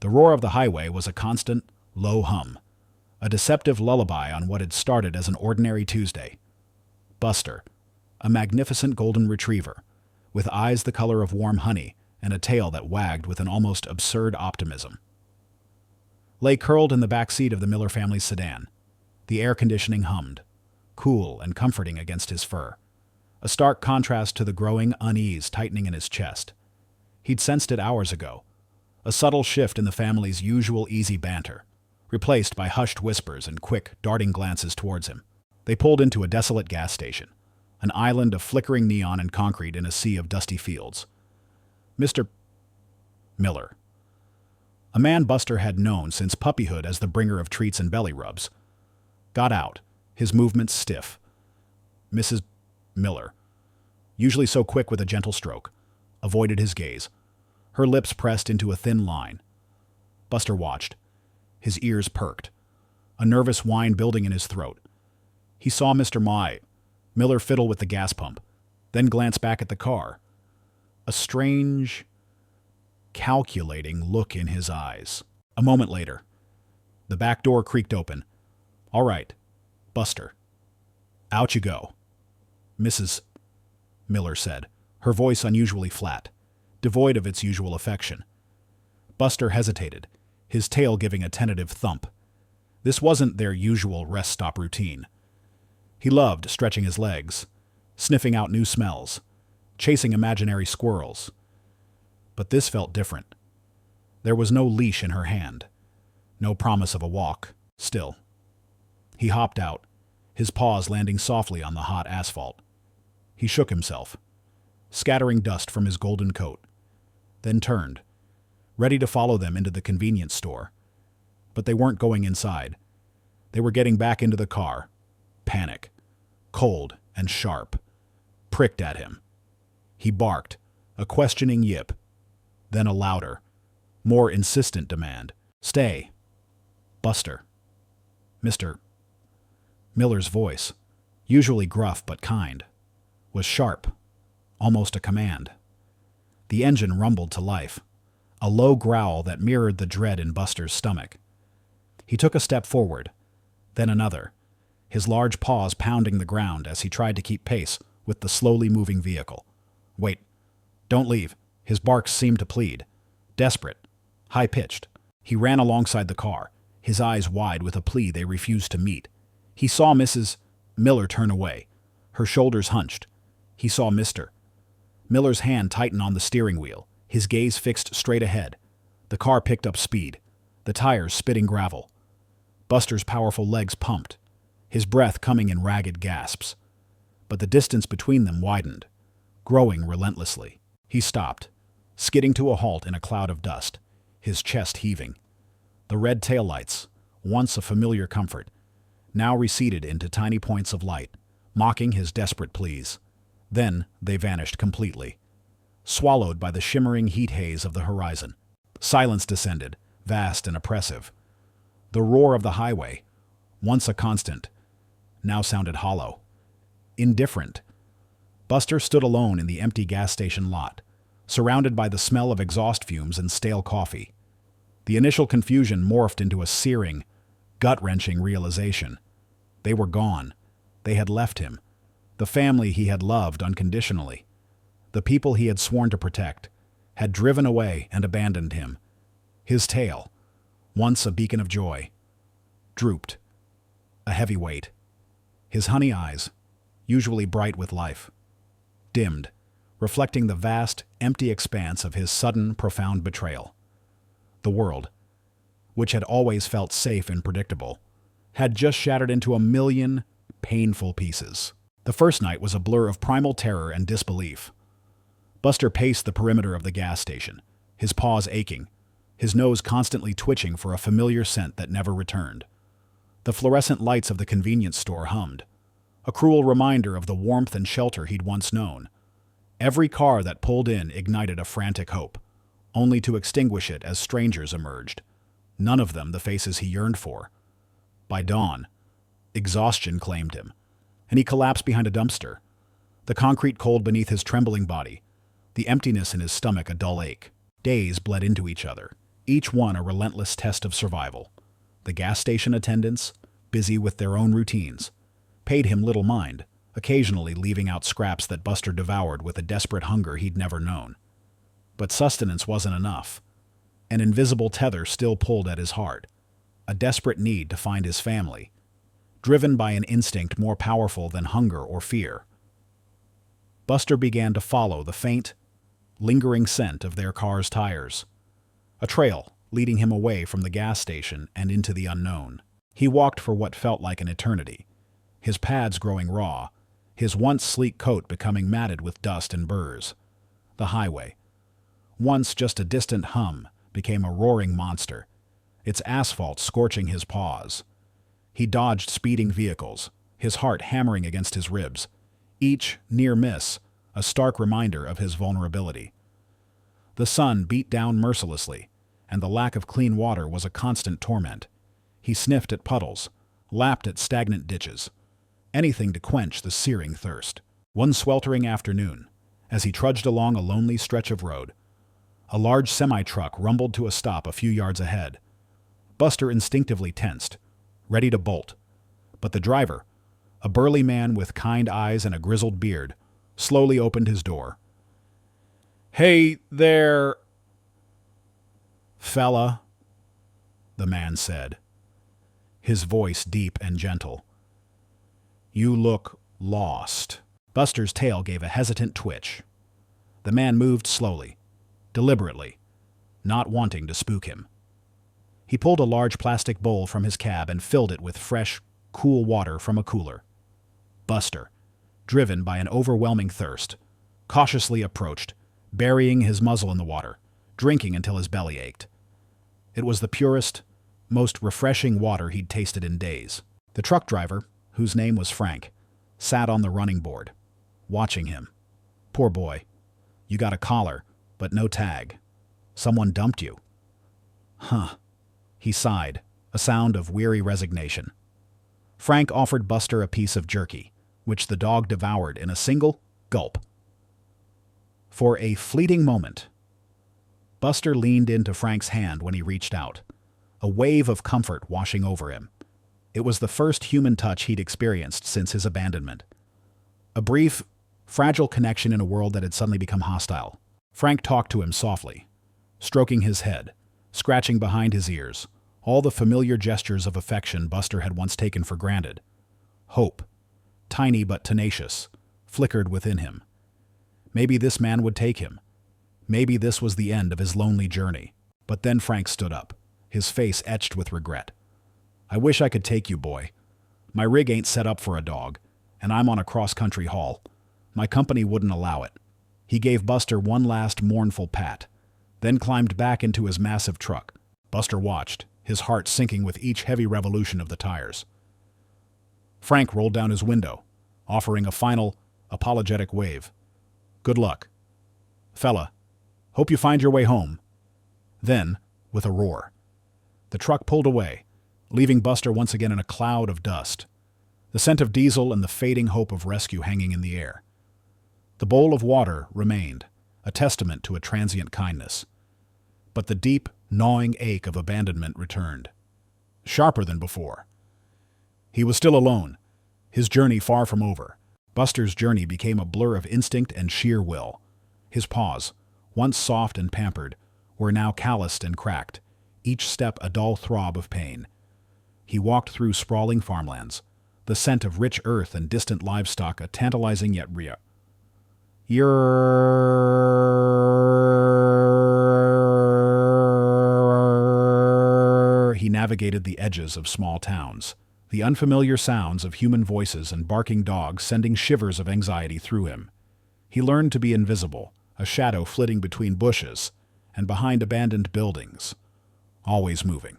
The roar of the highway was a constant, low hum, a deceptive lullaby on what had started as an ordinary Tuesday. Buster, a magnificent golden retriever, with eyes the color of warm honey and a tail that wagged with an almost absurd optimism, lay curled in the back seat of the Miller family's sedan. The air conditioning hummed, cool and comforting against his fur, a stark contrast to the growing unease tightening in his chest. He'd sensed it hours ago, a subtle shift in the family's usual easy banter, replaced by hushed whispers and quick, darting glances towards him. They pulled into a desolate gas station, an island of flickering neon and concrete in a sea of dusty fields. Mr. Miller, a man Buster had known since puppyhood as the bringer of treats and belly rubs, got out, his movements stiff. Mrs. Miller, usually so quick with a gentle stroke, avoided his gaze, her lips pressed into a thin line. Buster watched, his ears perked, a nervous whine building in his throat. He saw Mr. Miller fiddle with the gas pump, then glance back at the car, a strange, calculating look in his eyes. A moment later, the back door creaked open. "All right, Buster. Out you go," Mrs. Miller said, her voice unusually flat, devoid of its usual affection. Buster hesitated, his tail giving a tentative thump. This wasn't their usual rest-stop routine. He loved stretching his legs, sniffing out new smells, chasing imaginary squirrels. But this felt different. There was no leash in her hand, no promise of a walk. Still, he hopped out, his paws landing softly on the hot asphalt. He shook himself, scattering dust from his golden coat, then turned, ready to follow them into the convenience store. But they weren't going inside. They were getting back into the car. Panic, cold and sharp, pricked at him. He barked, a questioning yip, then a louder, more insistent demand. "Stay, Buster." Mr. Miller's voice, usually gruff but kind, was sharp, almost a command. The engine rumbled to life, a low growl that mirrored the dread in Buster's stomach. He took a step forward, then another, his large paws pounding the ground as he tried to keep pace with the slowly moving vehicle. "Wait, don't leave." His barks seemed to plead, desperate, high-pitched. He ran alongside the car, his eyes wide with a plea they refused to meet. He saw Mrs. Miller turn away, her shoulders hunched. He saw Mr. Miller's hand tighten on the steering wheel, his gaze fixed straight ahead. The car picked up speed, the tires spitting gravel. Buster's powerful legs pumped, his breath coming in ragged gasps. But the distance between them widened, growing relentlessly. He stopped, skidding to a halt in a cloud of dust, his chest heaving. The red taillights, once a familiar comfort, now receded into tiny points of light, mocking his desperate pleas. Then they vanished completely, swallowed by the shimmering heat haze of the horizon. Silence descended, vast and oppressive. The roar of the highway, once a constant, now sounded hollow, indifferent. Buster stood alone in the empty gas station lot, surrounded by the smell of exhaust fumes and stale coffee. The initial confusion morphed into a searing, gut-wrenching realization. They were gone. They had left him. The family he had loved unconditionally. The people he had sworn to protect had driven away and abandoned him. His tail, once a beacon of joy, drooped, a heavy weight. His honey eyes, usually bright with life, dimmed, reflecting the vast, empty expanse of his sudden, profound betrayal. The world, which had always felt safe and predictable, had just shattered into a million painful pieces. The first night was a blur of primal terror and disbelief. Buster paced the perimeter of the gas station, his paws aching, his nose constantly twitching for a familiar scent that never returned. The fluorescent lights of the convenience store hummed, a cruel reminder of the warmth and shelter he'd once known. Every car that pulled in ignited a frantic hope, only to extinguish it as strangers emerged, none of them the faces he yearned for. By dawn, exhaustion claimed him, and he collapsed behind a dumpster, the concrete cold beneath his trembling body, the emptiness in his stomach a dull ache. Days bled into each other, each one a relentless test of survival. The gas station attendants, busy with their own routines, paid him little mind, occasionally leaving out scraps that Buster devoured with a desperate hunger he'd never known. But sustenance wasn't enough. An invisible tether still pulled at his heart, a desperate need to find his family, driven by an instinct more powerful than hunger or fear. Buster began to follow the faint, lingering scent of their car's tires, a trail leading him away from the gas station and into the unknown. He walked for what felt like an eternity, his pads growing raw, his once sleek coat becoming matted with dust and burrs. The highway, once just a distant hum, became a roaring monster, its asphalt scorching his paws. He dodged speeding vehicles, his heart hammering against his ribs, each near miss a stark reminder of his vulnerability. The sun beat down mercilessly, and the lack of clean water was a constant torment. He sniffed at puddles, lapped at stagnant ditches, anything to quench the searing thirst. One sweltering afternoon, as he trudged along a lonely stretch of road, a large semi-truck rumbled to a stop a few yards ahead. Buster instinctively tensed, ready to bolt. But the driver, a burly man with kind eyes and a grizzled beard, slowly opened his door. "Hey there, fella," the man said, his voice deep and gentle. "You look lost." Buster's tail gave a hesitant twitch. The man moved slowly, deliberately, not wanting to spook him. He pulled a large plastic bowl from his cab and filled it with fresh, cool water from a cooler. Buster, driven by an overwhelming thirst, cautiously approached, burying his muzzle in the water, drinking until his belly ached. It was the purest, most refreshing water he'd tasted in days. The truck driver, whose name was Frank, sat on the running board, watching him. "Poor boy. You got a collar, but no tag. Someone dumped you." "Huh." He sighed, a sound of weary resignation. Frank offered Buster a piece of jerky, which the dog devoured in a single gulp. For a fleeting moment, Buster leaned into Frank's hand when he reached out, a wave of comfort washing over him. It was the first human touch he'd experienced since his abandonment. A brief, fragile connection in a world that had suddenly become hostile. Frank talked to him softly, stroking his head, scratching behind his ears, all the familiar gestures of affection Buster had once taken for granted. Hope, tiny but tenacious, flickered within him. Maybe this man would take him. Maybe this was the end of his lonely journey. But then Frank stood up, his face etched with regret. "I wish I could take you, boy. My rig ain't set up for a dog, and I'm on a cross-country haul. My company wouldn't allow it." He gave Buster one last mournful pat, then climbed back into his massive truck. Buster watched, his heart sinking with each heavy revolution of the tires. Frank rolled down his window, offering a final, apologetic wave. "Good luck. Fella, hope you find your way home." Then, with a roar, the truck pulled away, leaving Buster once again in a cloud of dust, the scent of diesel and the fading hope of rescue hanging in the air. The bowl of water remained, a testament to a transient kindness. But the deep, gnawing ache of abandonment returned, sharper than before. He was still alone, his journey far from over. Buster's journey became a blur of instinct and sheer will. His paws, once soft and pampered, were now calloused and cracked, each step a dull throb of pain. He walked through sprawling farmlands, the scent of rich earth and distant livestock a tantalizing yet rare. He navigated the edges of small towns, the unfamiliar sounds of human voices and barking dogs sending shivers of anxiety through him. He learned to be invisible, a shadow flitting between bushes and behind abandoned buildings, always moving,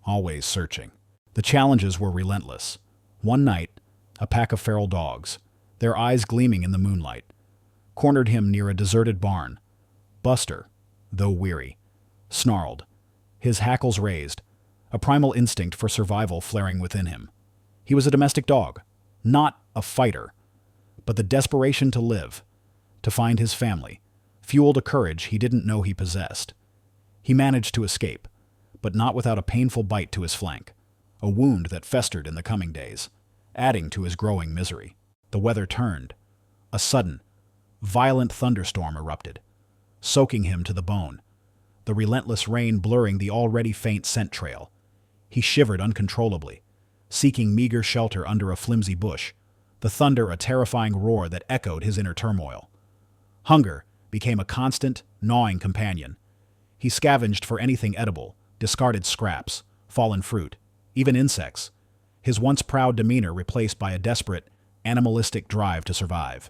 always searching. The challenges were relentless. One night, a pack of feral dogs, their eyes gleaming in the moonlight, cornered him near a deserted barn. Buster, though weary, snarled, his hackles raised, a primal instinct for survival flaring within him. He was a domestic dog, not a fighter, but the desperation to live, to find his family, fueled a courage he didn't know he possessed. He managed to escape, but not without a painful bite to his flank, a wound that festered in the coming days, adding to his growing misery. The weather turned. A sudden, violent thunderstorm erupted, soaking him to the bone, the relentless rain blurring the already faint scent trail. He shivered uncontrollably, seeking meager shelter under a flimsy bush, the thunder a terrifying roar that echoed his inner turmoil. Hunger became a constant, gnawing companion. He scavenged for anything edible, discarded scraps, fallen fruit, even insects, his once proud demeanor replaced by a desperate, animalistic drive to survive.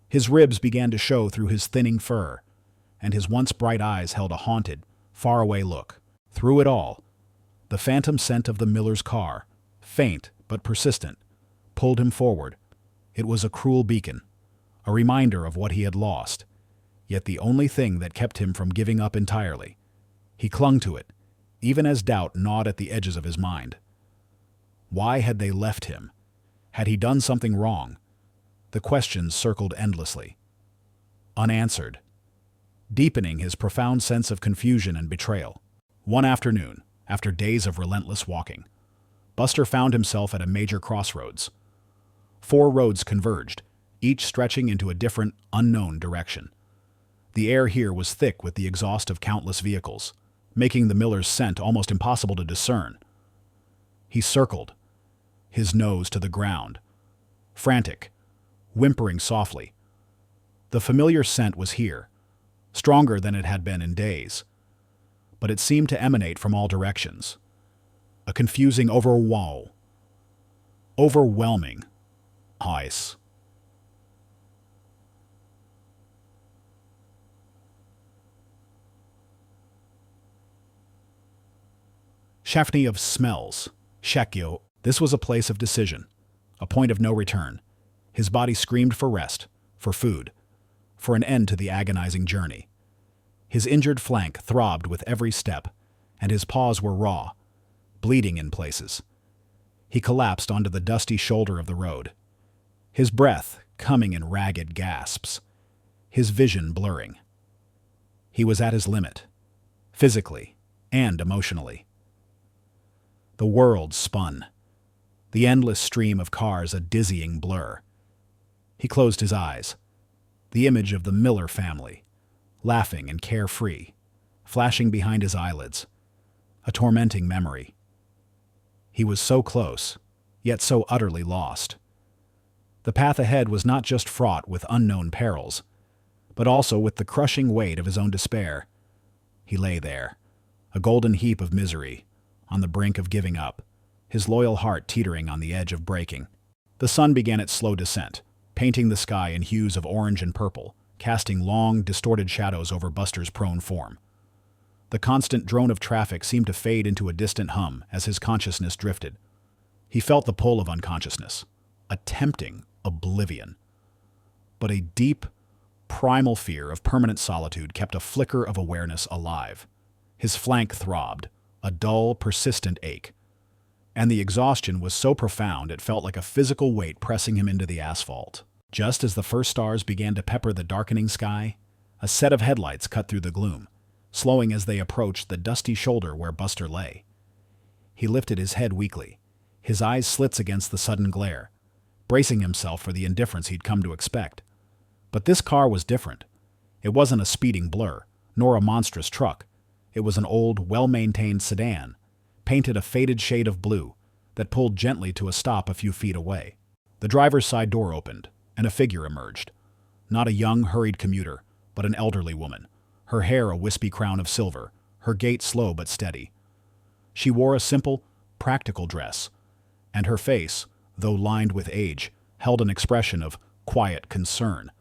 His ribs began to show through his thinning fur, and his once bright eyes held a haunted, faraway look. Through it all, the phantom scent of the miller's car, faint but persistent, pulled him forward. It was a cruel beacon, a reminder of what he had lost, yet the only thing that kept him from giving up entirely. He clung to it, even as doubt gnawed at the edges of his mind. Why had they left him? Had he done something wrong? The questions circled endlessly, unanswered, deepening his profound sense of confusion and betrayal. One afternoon, after days of relentless walking, Buster found himself at a major crossroads. 4 roads converged, each stretching into a different, unknown direction. The air here was thick with the exhaust of countless vehicles, making the miller's scent almost impossible to discern. He circled, his nose to the ground, frantic, whimpering softly. The familiar scent was here, stronger than it had been in days, but it seemed to emanate from all directions. A confusing overwhelming ice. Schaffney of smells, Shekyo. This was a place of decision, a point of no return. His body screamed for rest, for food, for an end to the agonizing journey. His injured flank throbbed with every step, and his paws were raw, bleeding in places. He collapsed onto the dusty shoulder of the road, his breath coming in ragged gasps, his vision blurring. He was at his limit, physically and emotionally. The world spun, the endless stream of cars a dizzying blur. He closed his eyes. The image of the Miller family, laughing and carefree, flashing behind his eyelids, a tormenting memory. He was so close, yet so utterly lost. The path ahead was not just fraught with unknown perils, but also with the crushing weight of his own despair. He lay there, a golden heap of misery, on the brink of giving up, his loyal heart teetering on the edge of breaking. The sun began its slow descent, painting the sky in hues of orange and purple, casting long, distorted shadows over Buster's prone form. The constant drone of traffic seemed to fade into a distant hum as his consciousness drifted. He felt the pull of unconsciousness, a tempting oblivion. But a deep, primal fear of permanent solitude kept a flicker of awareness alive. His flank throbbed, a dull, persistent ache, and the exhaustion was so profound it felt like a physical weight pressing him into the asphalt. Just as the first stars began to pepper the darkening sky, a set of headlights cut through the gloom, slowing as they approached the dusty shoulder where Buster lay. He lifted his head weakly, his eyes slits against the sudden glare, bracing himself for the indifference he'd come to expect. But this car was different. It wasn't a speeding blur, nor a monstrous truck. It was an old, well-maintained sedan, painted a faded shade of blue, that pulled gently to a stop a few feet away. The driver's side door opened, and a figure emerged. Not a young, hurried commuter, but an elderly woman, her hair a wispy crown of silver, her gait slow but steady. She wore a simple, practical dress, and her face, though lined with age, held an expression of quiet concern.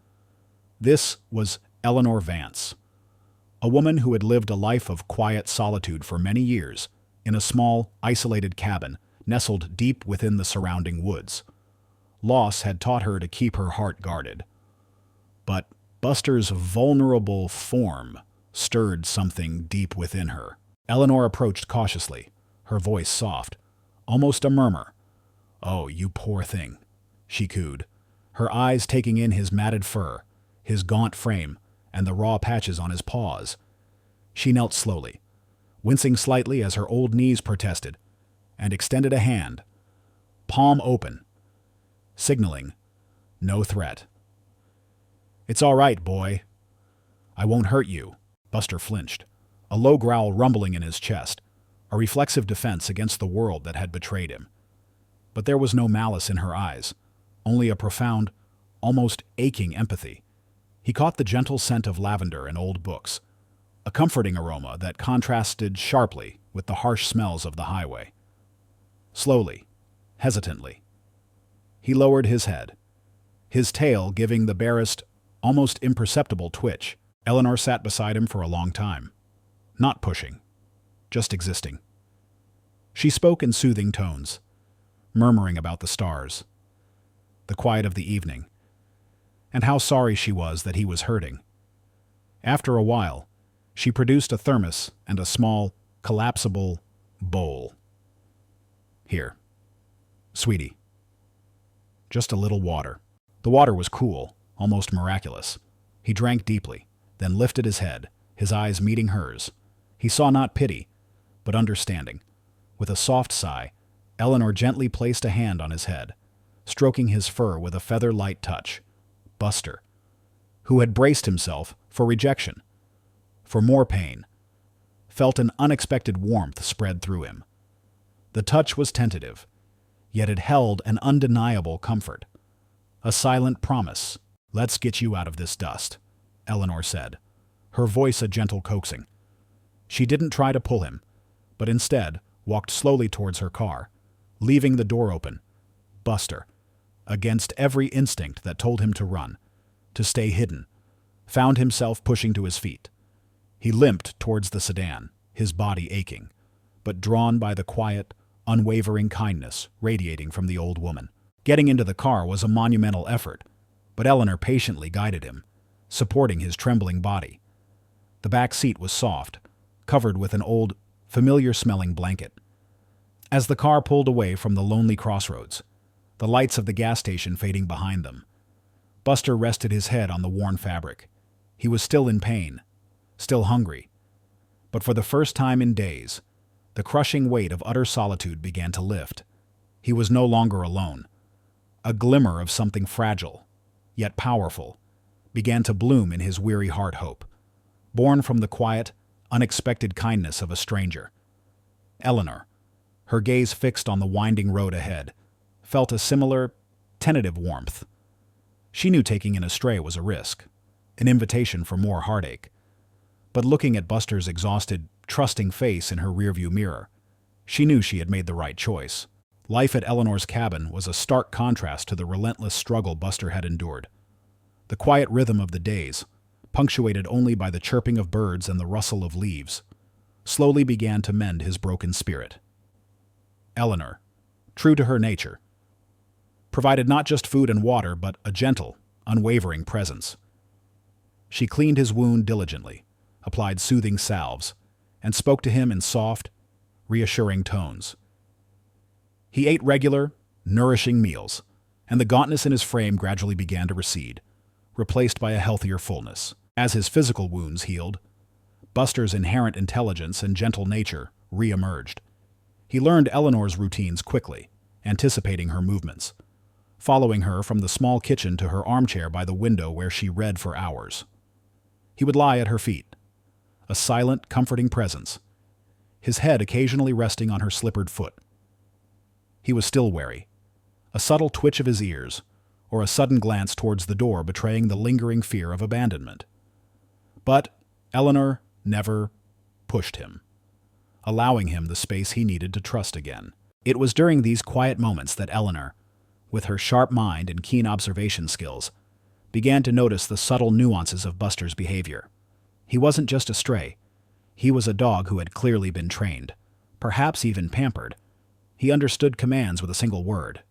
This was Eleanor Vance, a woman who had lived a life of quiet solitude for many years in a small, isolated cabin nestled deep within the surrounding woods. Loss had taught her to keep her heart guarded. But Buster's vulnerable form stirred something deep within her. Eleanor approached cautiously, her voice soft, almost a murmur. "Oh, you poor thing," she cooed, her eyes taking in his matted fur, his gaunt frame, and the raw patches on his paws. She knelt slowly, wincing slightly as her old knees protested, and extended a hand, palm open, signaling no threat. "It's all right, boy. I won't hurt you." Buster flinched, a low growl rumbling in his chest, a reflexive defense against the world that had betrayed him. But there was no malice in her eyes, only a profound, almost aching empathy. He caught the gentle scent of lavender and old books, a comforting aroma that contrasted sharply with the harsh smells of the highway. Slowly, hesitantly, he lowered his head, his tail giving the barest, almost imperceptible twitch. Eleanor sat beside him for a long time, not pushing, just existing. She spoke in soothing tones, murmuring about the stars, the quiet of the evening, and how sorry she was that he was hurting. After a while, she produced a thermos and a small, collapsible bowl. "Here, sweetie. Just a little water." The water was cool, almost miraculous. He drank deeply, then lifted his head, his eyes meeting hers. He saw not pity, but understanding. With a soft sigh, Eleanor gently placed a hand on his head, stroking his fur with a feather-light touch. Buster, who had braced himself for rejection, for more pain, felt an unexpected warmth spread through him. The touch was tentative, yet it held an undeniable comfort. A silent promise. "Let's get you out of this dust," Eleanor said, her voice a gentle coaxing. She didn't try to pull him, but instead walked slowly towards her car, leaving the door open. Buster, against every instinct that told him to run, to stay hidden, found himself pushing to his feet. He limped towards the sedan, his body aching, but drawn by the quiet, unwavering kindness radiating from the old woman. Getting into the car was a monumental effort, but Eleanor patiently guided him, supporting his trembling body. The back seat was soft, covered with an old, familiar-smelling blanket. As the car pulled away from the lonely crossroads, the lights of the gas station fading behind them, Buster rested his head on the worn fabric. He was still in pain, still hungry, but for the first time in days, the crushing weight of utter solitude began to lift. He was no longer alone. A glimmer of something fragile, yet powerful, began to bloom in his weary heart hope, born from the quiet, unexpected kindness of a stranger. Eleanor, her gaze fixed on the winding road ahead, felt a similar, tentative warmth. She knew taking in a stray was a risk, an invitation for more heartache. But looking at Buster's exhausted, trusting face in her rearview mirror, she knew she had made the right choice. Life at Eleanor's cabin was a stark contrast to the relentless struggle Buster had endured. The quiet rhythm of the days, punctuated only by the chirping of birds and the rustle of leaves, slowly began to mend his broken spirit. Eleanor, true to her nature, provided not just food and water, but a gentle, unwavering presence. She cleaned his wound diligently, applied soothing salves, and spoke to him in soft, reassuring tones. He ate regular, nourishing meals, and the gauntness in his frame gradually began to recede, replaced by a healthier fullness. As his physical wounds healed, Buster's inherent intelligence and gentle nature re-emerged. He learned Eleanor's routines quickly, anticipating her movements, following her from the small kitchen to her armchair by the window where she read for hours. He would lie at her feet, a silent, comforting presence, his head occasionally resting on her slippered foot. He was still wary, a subtle twitch of his ears, or a sudden glance towards the door betraying the lingering fear of abandonment. But Eleanor never pushed him, allowing him the space he needed to trust again. It was during these quiet moments that Eleanor, with her sharp mind and keen observation skills, began to notice the subtle nuances of Buster's behavior. He wasn't just a stray. He was a dog who had clearly been trained, perhaps even pampered. He understood commands with a single word,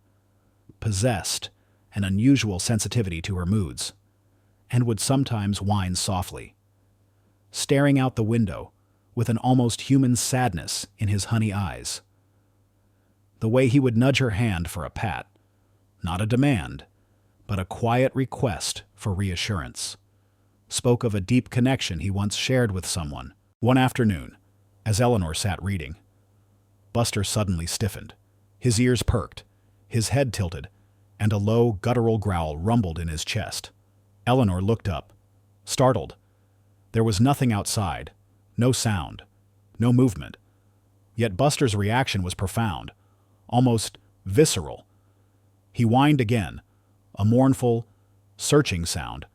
possessed an unusual sensitivity to her moods, and would sometimes whine softly, staring out the window with an almost human sadness in his honey eyes. The way he would nudge her hand for a pat, not a demand, but a quiet request for reassurance, spoke of a deep connection he once shared with someone One afternoon, as Eleanor sat reading, Buster suddenly stiffened. His ears perked, his head tilted, and a low, guttural growl rumbled in his chest. Eleanor looked up, startled. There was nothing outside, no sound, no movement. Yet Buster's reaction was profound, almost visceral. He whined again, a mournful, searching sound,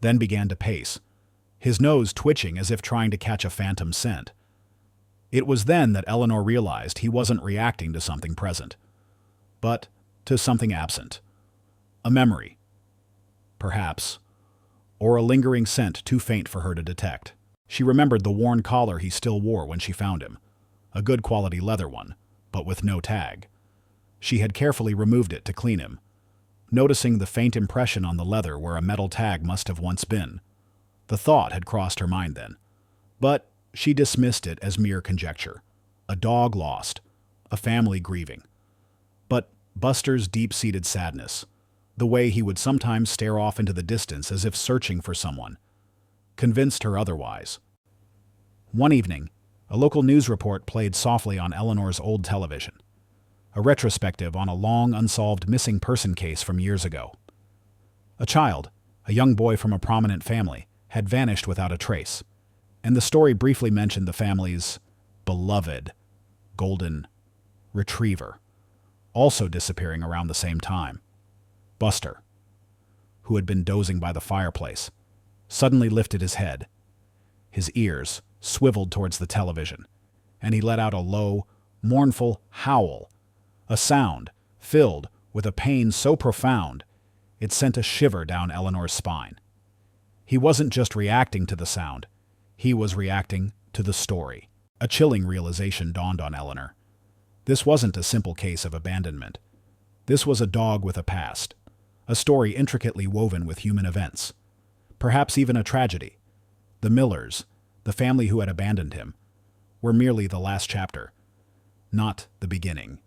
then began to pace, his nose twitching as if trying to catch a phantom scent. It was then that Eleanor realized he wasn't reacting to something present, but to something absent. A memory, perhaps, or a lingering scent too faint for her to detect. She remembered the worn collar he still wore when she found him, a good quality leather one, but with no tag. She had carefully removed it to clean him, noticing the faint impression on the leather where a metal tag must have once been. The thought had crossed her mind then, but she dismissed it as mere conjecture. A dog lost, a family grieving. But Buster's deep-seated sadness, the way he would sometimes stare off into the distance as if searching for someone, convinced her otherwise. One evening, a local news report played softly on Eleanor's old television, a retrospective on a long unsolved missing person case from years ago. A child, a young boy from a prominent family, had vanished without a trace, and the story briefly mentioned the family's beloved golden retriever, also disappearing around the same time. Buster, who had been dozing by the fireplace, suddenly lifted his head. His ears swiveled towards the television, and he let out a low, mournful howl, a sound filled with a pain so profound it sent a shiver down Eleanor's spine. He wasn't just reacting to the sound, he was reacting to the story. A chilling realization dawned on Eleanor. This wasn't a simple case of abandonment. This was a dog with a past, a story intricately woven with human events, perhaps even a tragedy. The Millers, the family who had abandoned him, were merely the last chapter, not the beginning.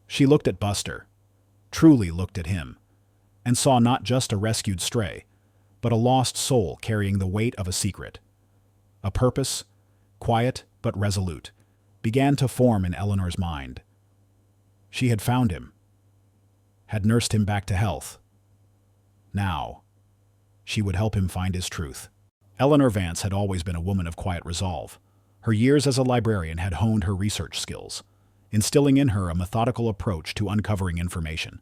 She looked at Buster, truly looked at him, and saw not just a rescued stray, but a lost soul carrying the weight of a secret. A purpose, quiet but resolute, began to form in Eleanor's mind. She had found him, had nursed him back to health. Now, she would help him find his truth. Eleanor Vance had always been a woman of quiet resolve. Her years as a librarian had honed her research skills, instilling in her a methodical approach to uncovering information.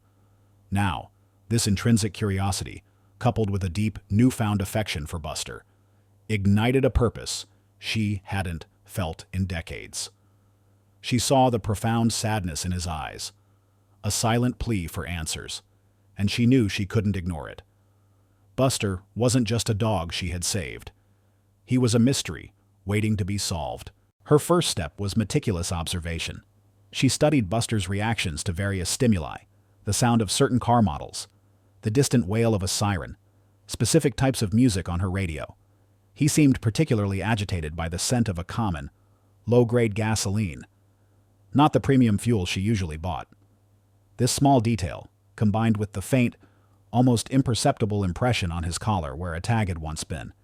Now, this intrinsic curiosity, coupled with a deep, newfound affection for Buster, ignited a purpose she hadn't felt in decades. She saw the profound sadness in his eyes, a silent plea for answers, and she knew she couldn't ignore it. Buster wasn't just a dog she had saved. He was a mystery, waiting to be solved. Her first step was meticulous observation. She studied Buster's reactions to various stimuli, the sound of certain car models, the distant wail of a siren, specific types of music on her radio. He seemed particularly agitated by the scent of a common, low-grade gasoline, not the premium fuel she usually bought. This small detail, combined with the faint, almost imperceptible impression on his collar where a tag had once been,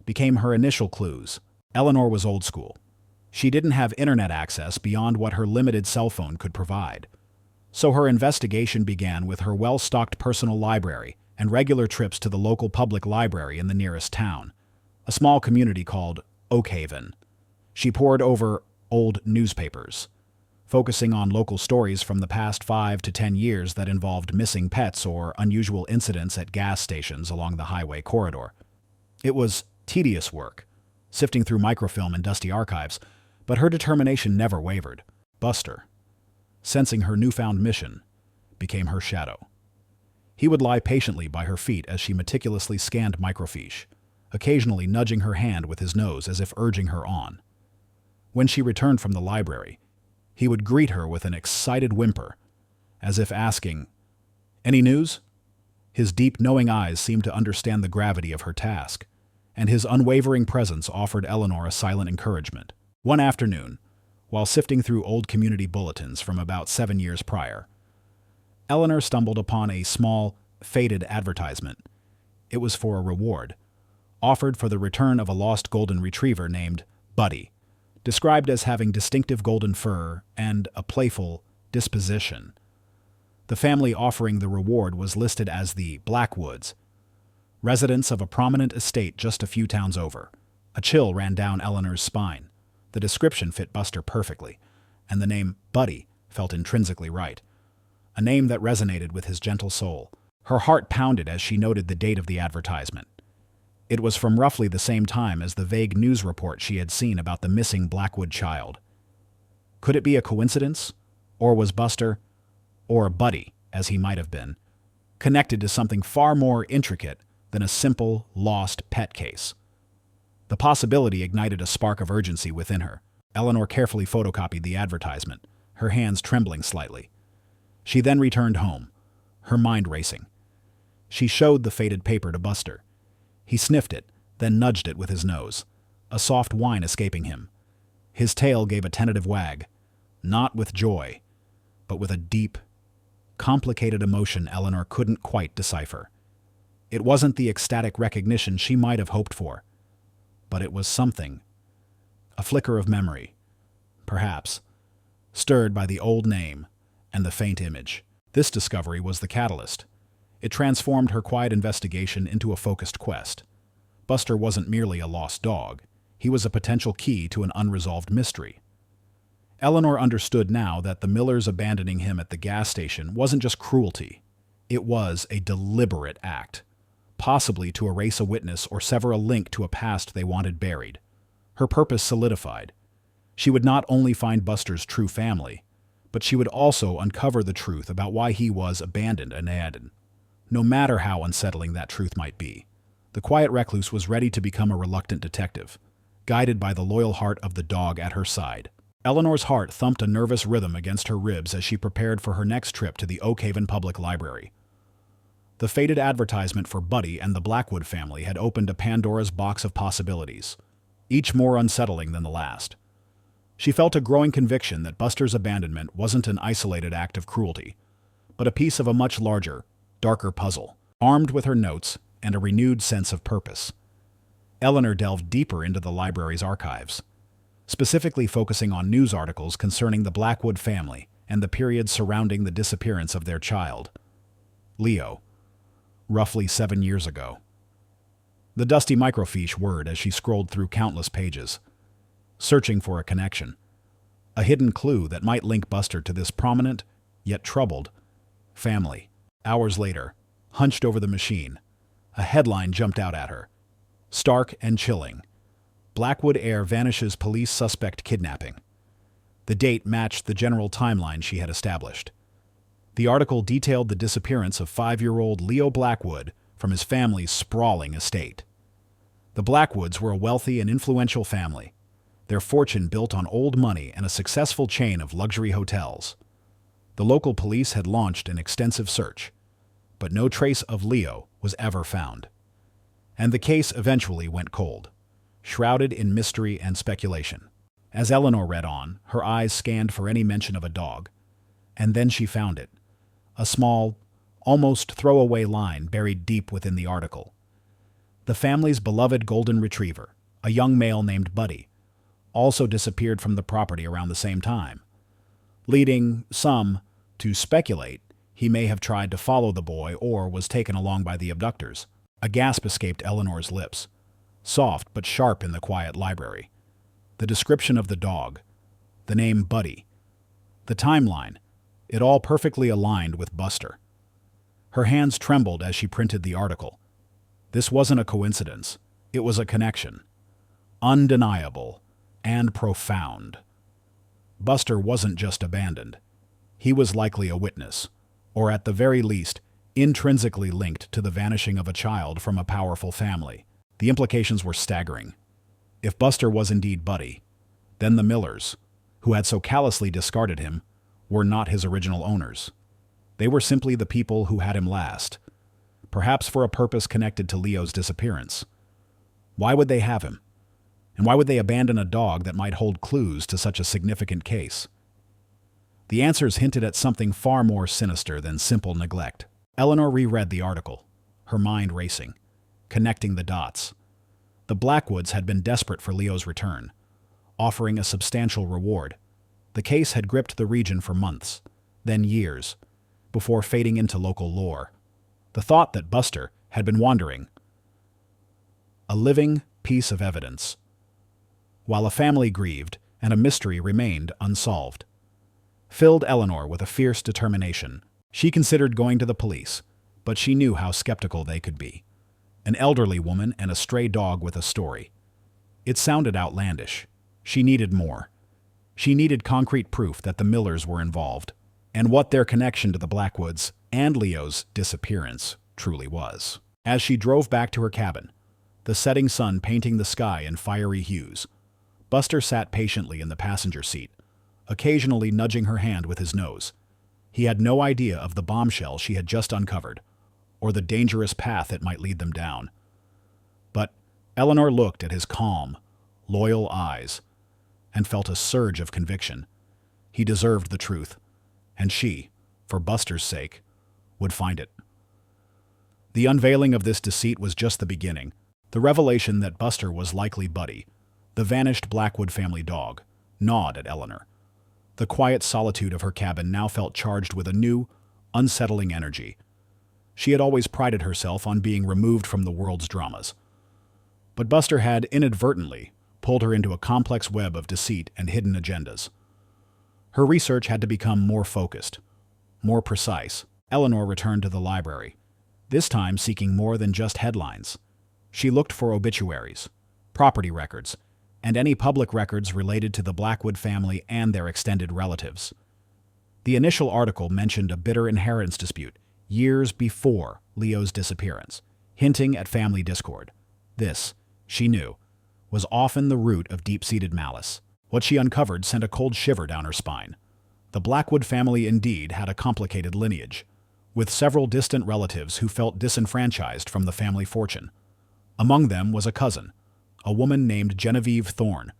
became her initial clues. Eleanor was old school. She didn't have internet access beyond what her limited cell phone could provide. So her investigation began with her well-stocked personal library and regular trips to the local public library in the nearest town, a small community called Oakhaven. She pored over old newspapers, focusing on local stories from the past 5 to 10 years that involved missing pets or unusual incidents at gas stations along the highway corridor. It was tedious work, sifting through microfilm and dusty archives, but her determination never wavered. Buster, sensing her newfound mission, became her shadow. He would lie patiently by her feet as she meticulously scanned microfiche, occasionally nudging her hand with his nose as if urging her on. When she returned from the library, he would greet her with an excited whimper, as if asking, "Any news?" His deep, knowing eyes seemed to understand the gravity of her task, and his unwavering presence offered Eleanor a silent encouragement. One afternoon, while sifting through old community bulletins from about 7 years prior, Eleanor stumbled upon a small, faded advertisement. It was for a reward, offered for the return of a lost golden retriever named Buddy, described as having distinctive golden fur and a playful disposition. The family offering the reward was listed as the Blackwoods, residents of a prominent estate just a few towns over. A chill ran down Eleanor's spine. The description fit Buster perfectly, and the name Buddy felt intrinsically right, a name that resonated with his gentle soul. Her heart pounded as she noted the date of the advertisement. It was from roughly the same time as the vague news report she had seen about the missing Blackwood child. Could it be a coincidence? Or was Buster, or Buddy, as he might have been, connected to something far more intricate than a simple, lost pet case? The possibility ignited a spark of urgency within her. Eleanor carefully photocopied the advertisement, her hands trembling slightly. She then returned home, her mind racing. She showed the faded paper to Buster. He sniffed it, then nudged it with his nose, a soft whine escaping him. His tail gave a tentative wag, not with joy, but with a deep, complicated emotion Eleanor couldn't quite decipher. It wasn't the ecstatic recognition she might have hoped for, but it was something. A flicker of memory, perhaps, stirred by the old name and the faint image. This discovery was the catalyst. It transformed her quiet investigation into a focused quest. Buster wasn't merely a lost dog. He was a potential key to an unresolved mystery. Eleanor understood now that the Millers abandoning him at the gas station wasn't just cruelty. It was a deliberate act, possibly to erase a witness or sever a link to a past they wanted buried. Her purpose solidified. She would not only find Buster's true family, but she would also uncover the truth about why he was abandoned and added. No matter how unsettling that truth might be, the quiet recluse was ready to become a reluctant detective, guided by the loyal heart of the dog at her side. Eleanor's heart thumped a nervous rhythm against her ribs as she prepared for her next trip to the Oak Haven Public Library. The faded advertisement for Buddy and the Blackwood family had opened a Pandora's box of possibilities, each more unsettling than the last. She felt a growing conviction that Buster's abandonment wasn't an isolated act of cruelty, but a piece of a much larger, darker puzzle. Armed with her notes and a renewed sense of purpose, Eleanor delved deeper into the library's archives, specifically focusing on news articles concerning the Blackwood family and the period surrounding the disappearance of their child, Leo, roughly 7 years ago. The dusty microfiche whirred as she scrolled through countless pages, searching for a connection, a hidden clue that might link Buster to this prominent, yet troubled, family. Hours later, hunched over the machine, a headline jumped out at her. Stark and chilling. Blackwood heir vanishes police suspect kidnapping. The date matched the general timeline she had established. The article detailed the disappearance of 5-year-old Leo Blackwood from his family's sprawling estate. The Blackwoods were a wealthy and influential family, their fortune built on old money and a successful chain of luxury hotels. The local police had launched an extensive search, but no trace of Leo was ever found. And the case eventually went cold, shrouded in mystery and speculation. As Eleanor read on, her eyes scanned for any mention of a dog, and then she found it, a small, almost throwaway line buried deep within the article. The family's beloved golden retriever, a young male named Buddy, also disappeared from the property around the same time, leading some to speculate he may have tried to follow the boy or was taken along by the abductors. A gasp escaped Eleanor's lips, soft but sharp in the quiet library. The description of the dog, the name Buddy, the timeline, it all perfectly aligned with Buster. Her hands trembled as she printed the article. This wasn't a coincidence. It was a connection. Undeniable and profound. Buster wasn't just abandoned. He was likely a witness, or at the very least, intrinsically linked to the vanishing of a child from a powerful family. The implications were staggering. If Buster was indeed Buddy, then the Millers, who had so callously discarded him, were not his original owners. They were simply the people who had him last, perhaps for a purpose connected to Leo's disappearance. Why would they have him? And why would they abandon a dog that might hold clues to such a significant case? The answers hinted at something far more sinister than simple neglect. Eleanor reread the article, her mind racing, connecting the dots. The Blackwoods had been desperate for Leo's return, offering a substantial reward. The case had gripped the region for months, then years, before fading into local lore. The thought that Buster had been wandering, a living piece of evidence, while a family grieved and a mystery remained unsolved, filled Eleanor with a fierce determination. She considered going to the police, but she knew how skeptical they could be. An elderly woman and a stray dog with a story. It sounded outlandish. She needed more. She needed concrete proof that the Millers were involved, and what their connection to the Blackwoods and Leo's disappearance truly was. As she drove back to her cabin, the setting sun painting the sky in fiery hues, Buster sat patiently in the passenger seat, occasionally nudging her hand with his nose. He had no idea of the bombshell she had just uncovered, or the dangerous path it might lead them down. But Eleanor looked at his calm, loyal eyes and felt a surge of conviction. He deserved the truth, and she, for Buster's sake, would find it. The unveiling of this deceit was just the beginning. The revelation that Buster was likely Buddy, the vanished Blackwood family dog, gnawed at Eleanor. The quiet solitude of her cabin now felt charged with a new, unsettling energy. She had always prided herself on being removed from the world's dramas. But Buster had inadvertently pulled her into a complex web of deceit and hidden agendas. Her research had to become more focused, more precise. Eleanor returned to the library, this time seeking more than just headlines. She looked for obituaries, property records, and any public records related to the Blackwood family and their extended relatives. The initial article mentioned a bitter inheritance dispute years before Leo's disappearance, hinting at family discord. This, she knew, was often the root of deep-seated malice. What she uncovered sent a cold shiver down her spine. The Blackwood family indeed had a complicated lineage, with several distant relatives who felt disenfranchised from the family fortune. Among them was a cousin, a woman named Genevieve Thorne,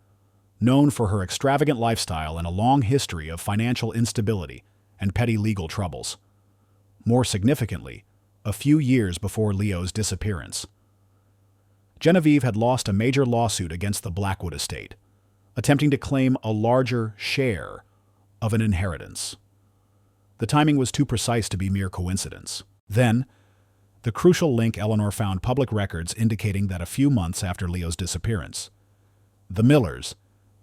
known for her extravagant lifestyle and a long history of financial instability and petty legal troubles. More significantly, a few years before Leo's disappearance, Genevieve had lost a major lawsuit against the Blackwood estate, attempting to claim a larger share of an inheritance. The timing was too precise to be mere coincidence. Then, the crucial link Eleanor found public records indicating that a few months after Leo's disappearance, the Millers,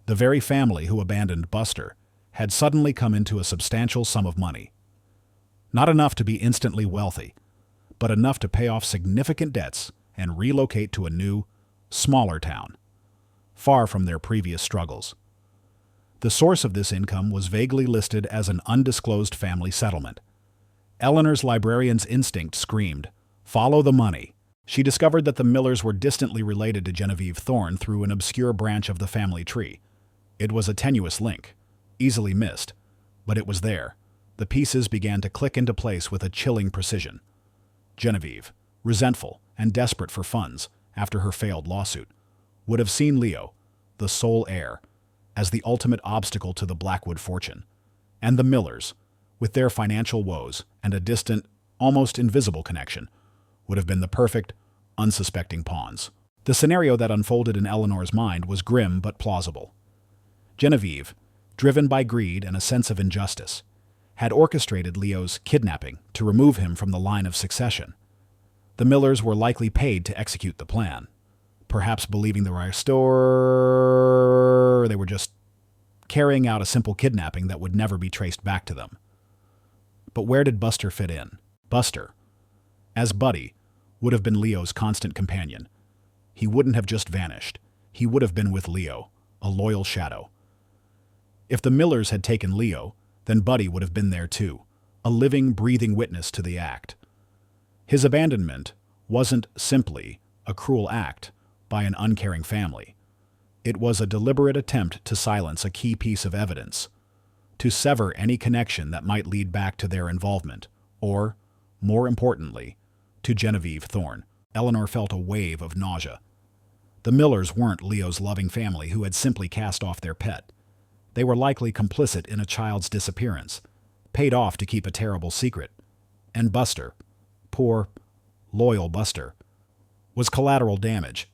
the very family who abandoned Buster, had suddenly come into a substantial sum of money. Not enough to be instantly wealthy, but enough to pay off significant debts and relocate to a new, smaller town, far from their previous struggles. The source of this income was vaguely listed as an undisclosed family settlement. Eleanor's librarian's instinct screamed, "Follow the money." She discovered that the Millers were distantly related to Genevieve Thorne through an obscure branch of the family tree. It was a tenuous link, easily missed, but it was there. The pieces began to click into place with a chilling precision. Genevieve, resentful and desperate for funds after her failed lawsuit, would have seen Leo, the sole heir, as the ultimate obstacle to the Blackwood fortune. And the Millers, with their financial woes and a distant, almost invisible connection, would have been the perfect, unsuspecting pawns. The scenario that unfolded in Eleanor's mind was grim but plausible. Genevieve, driven by greed and a sense of injustice, had orchestrated Leo's kidnapping to remove him from the line of succession. The Millers were likely paid to execute the plan, perhaps believing they were they were just carrying out a simple kidnapping that would never be traced back to them. But where did Buster fit in? Buster, as Buddy, would have been Leo's constant companion. He wouldn't have just vanished. He would have been with Leo, a loyal shadow. If the Millers had taken Leo, then Buddy would have been there too, a living, breathing witness to the act. His abandonment wasn't simply a cruel act by an uncaring family. It was a deliberate attempt to silence a key piece of evidence, to sever any connection that might lead back to their involvement, or, more importantly, to Genevieve Thorne. Eleanor felt a wave of nausea. The Millers weren't Leo's loving family who had simply cast off their pet. They were likely complicit in a child's disappearance, paid off to keep a terrible secret. And Buster, poor, loyal Buster, was collateral damage.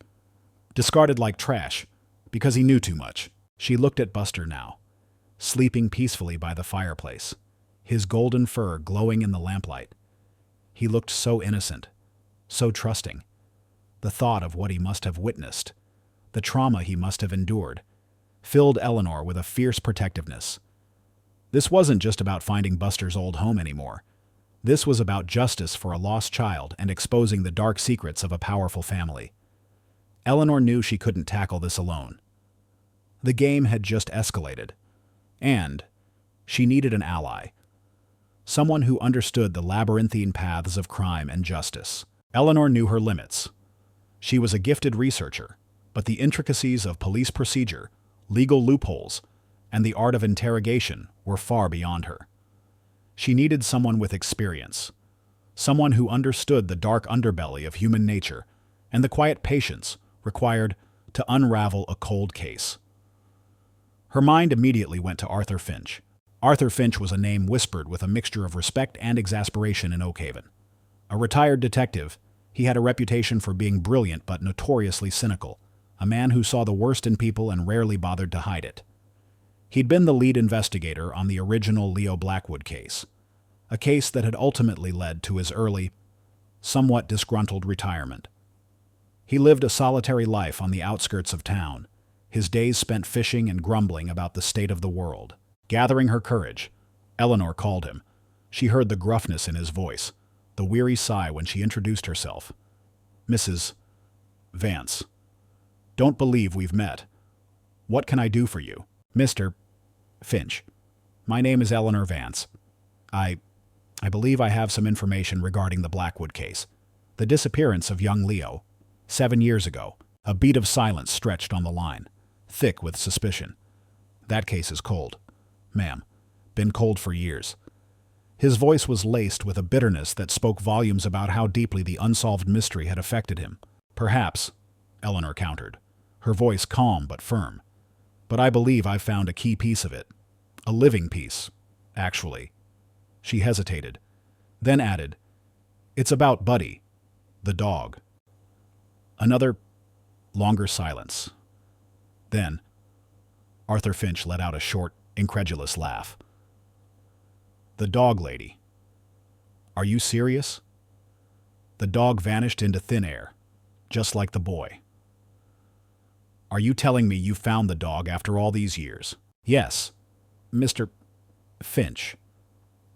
discarded like trash, because he knew too much. She looked at Buster now, sleeping peacefully by the fireplace, his golden fur glowing in the lamplight. He looked so innocent, so trusting. The thought of what he must have witnessed, the trauma he must have endured, filled Eleanor with a fierce protectiveness. This wasn't just about finding Buster's old home anymore. This was about justice for a lost child and exposing the dark secrets of a powerful family. Eleanor knew she couldn't tackle this alone. The game had just escalated, and she needed an ally. Someone who understood the labyrinthine paths of crime and justice. Eleanor knew her limits. She was a gifted researcher, but the intricacies of police procedure, legal loopholes, and the art of interrogation were far beyond her. She needed someone with experience, someone who understood the dark underbelly of human nature and the quiet patience required to unravel a cold case. Her mind immediately went to Arthur Finch. Arthur Finch was a name whispered with a mixture of respect and exasperation in Oakhaven. A retired detective, he had a reputation for being brilliant but notoriously cynical, a man who saw the worst in people and rarely bothered to hide it. He'd been the lead investigator on the original Leo Blackwood case, a case that had ultimately led to his early, somewhat disgruntled retirement. He lived a solitary life on the outskirts of town, his days spent fishing and grumbling about the state of the world. Gathering her courage, Eleanor called him. She heard the gruffness in his voice, the weary sigh when she introduced herself. "Mrs. Vance. Don't believe we've met. What can I do for you?" "Mr. Finch. My name is Eleanor Vance. I believe I have some information regarding the Blackwood case. The disappearance of young Leo. 7 years ago." A beat of silence stretched on the line, thick with suspicion. "That case is cold, ma'am. Been cold for years." His voice was laced with a bitterness that spoke volumes about how deeply the unsolved mystery had affected him. "Perhaps," Eleanor countered, her voice calm but firm. "But I believe I've found a key piece of it. A living piece, actually." She hesitated, then added, "It's about Buddy, the dog." Another longer silence. Then, Arthur Finch let out a short, incredulous laugh. "The dog lady. Are you serious?" The dog vanished into thin air, just like the boy. "Are you telling me you found the dog after all these years?" "Yes, Mr. Finch.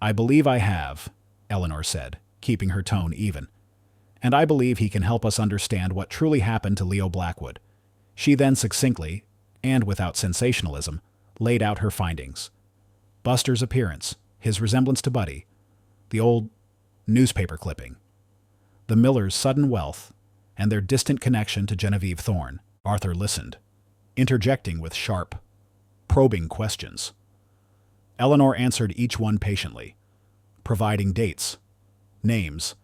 I believe I have," Eleanor said, keeping her tone even. "And I believe he can help us understand what truly happened to Leo Blackwood." She then succinctly, and without sensationalism, laid out her findings. Buster's appearance, his resemblance to Buddy, the old newspaper clipping, the Millers' sudden wealth, and their distant connection to Genevieve Thorne. Arthur listened, interjecting with sharp, probing questions. Eleanor answered each one patiently, providing dates, names,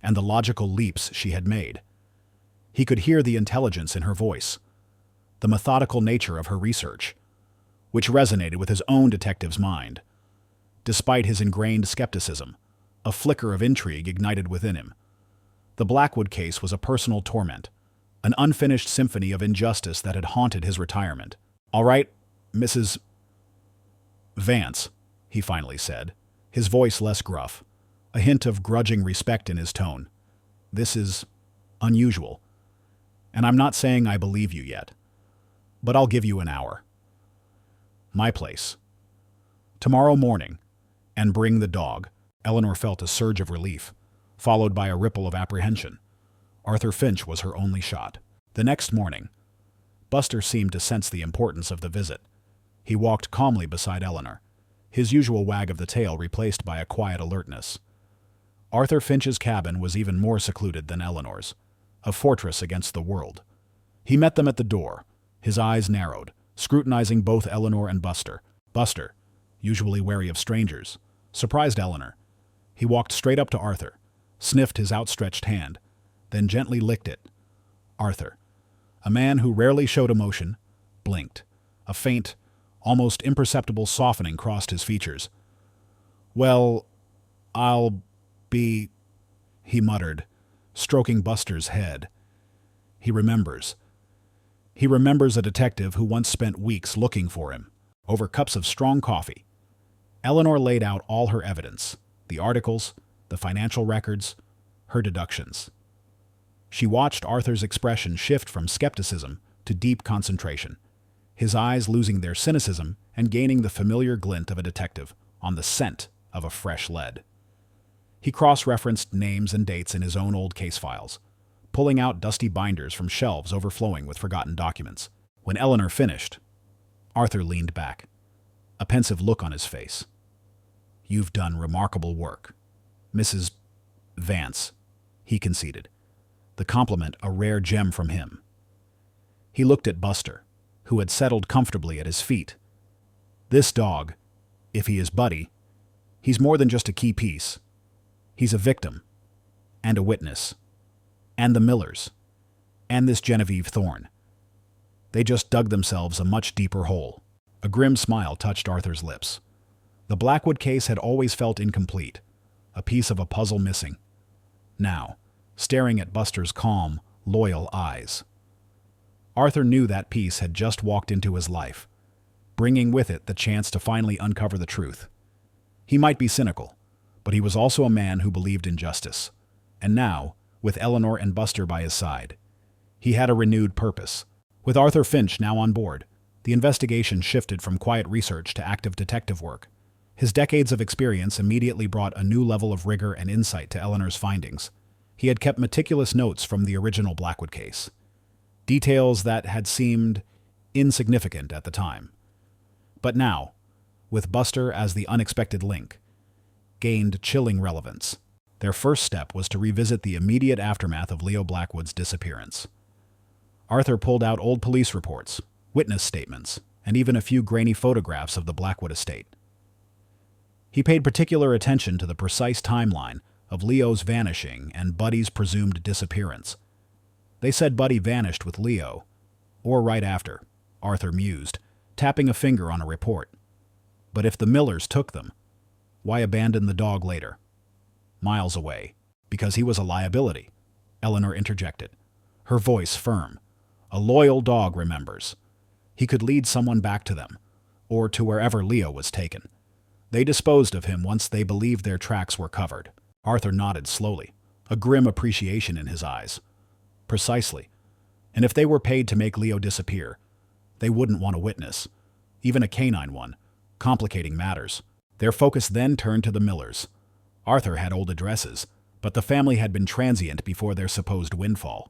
and the logical leaps she had made. He could hear the intelligence in her voice, the methodical nature of her research, which resonated with his own detective's mind. Despite his ingrained skepticism, a flicker of intrigue ignited within him. The Blackwood case was a personal torment, an unfinished symphony of injustice that had haunted his retirement. "All right, Mrs. Vance," he finally said, his voice less gruff, a hint of grudging respect in his tone. "This is unusual, and I'm not saying I believe you yet, but I'll give you an hour. My place. Tomorrow morning, and bring the dog." Eleanor felt a surge of relief, followed by a ripple of apprehension. Arthur Finch was her only shot. The next morning, Buster seemed to sense the importance of the visit. He walked calmly beside Eleanor, his usual wag of the tail replaced by a quiet alertness. Arthur Finch's cabin was even more secluded than Eleanor's, a fortress against the world. He met them at the door, his eyes narrowed, scrutinizing both Eleanor and Buster. Buster, usually wary of strangers, surprised Eleanor. He walked straight up to Arthur, sniffed his outstretched hand, then gently licked it. Arthur, a man who rarely showed emotion, blinked. A faint, almost imperceptible softening crossed his features. "Well, I'll be," he muttered, stroking Buster's head. "He remembers. He remembers a detective who once spent weeks looking for him, over cups of strong coffee. Eleanor laid out all her evidence, the articles, the financial records, her deductions. She watched Arthur's expression shift from skepticism to deep concentration, his eyes losing their cynicism and gaining the familiar glint of a detective on the scent of a fresh lead. He cross-referenced names and dates in his own old case files, pulling out dusty binders from shelves overflowing with forgotten documents. When Eleanor finished, Arthur leaned back, a pensive look on his face. "You've done remarkable work, Mrs. Vance," he conceded, the compliment a rare gem from him. He looked at Buster, who had settled comfortably at his feet. This dog, if he is Buddy, he's more than just a key piece. He's a victim, and a witness, and the Millers, and this Genevieve Thorne. They just dug themselves a much deeper hole. A grim smile touched Arthur's lips. The Blackwood case had always felt incomplete, a piece of a puzzle missing. Now, staring at Buster's calm, loyal eyes, Arthur knew that piece had just walked into his life, bringing with it the chance to finally uncover the truth. He might be cynical, but he was also a man who believed in justice. And now, with Eleanor and Buster by his side, he had a renewed purpose. With Arthur Finch now on board, the investigation shifted from quiet research to active detective work. His decades of experience immediately brought a new level of rigor and insight to Eleanor's findings. He had kept meticulous notes from the original Blackwood case, details that had seemed insignificant at the time. But now, with Buster as the unexpected link, gained chilling relevance. Their first step was to revisit the immediate aftermath of Leo Blackwood's disappearance. Arthur pulled out old police reports, witness statements, and even a few grainy photographs of the Blackwood estate. He paid particular attention to the precise timeline of Leo's vanishing and Buddy's presumed disappearance. They said Buddy vanished with Leo, or right after, Arthur mused, tapping a finger on a report. But if the Millers took them, why abandon the dog later? Miles away, because he was a liability, Eleanor interjected, her voice firm. A loyal dog remembers. He could lead someone back to them, or to wherever Leo was taken. They disposed of him once they believed their tracks were covered. Arthur nodded slowly, a grim appreciation in his eyes. Precisely. And if they were paid to make Leo disappear, they wouldn't want a witness, even a canine one, complicating matters. Their focus then turned to the Millers. Arthur had old addresses, but the family had been transient before their supposed windfall.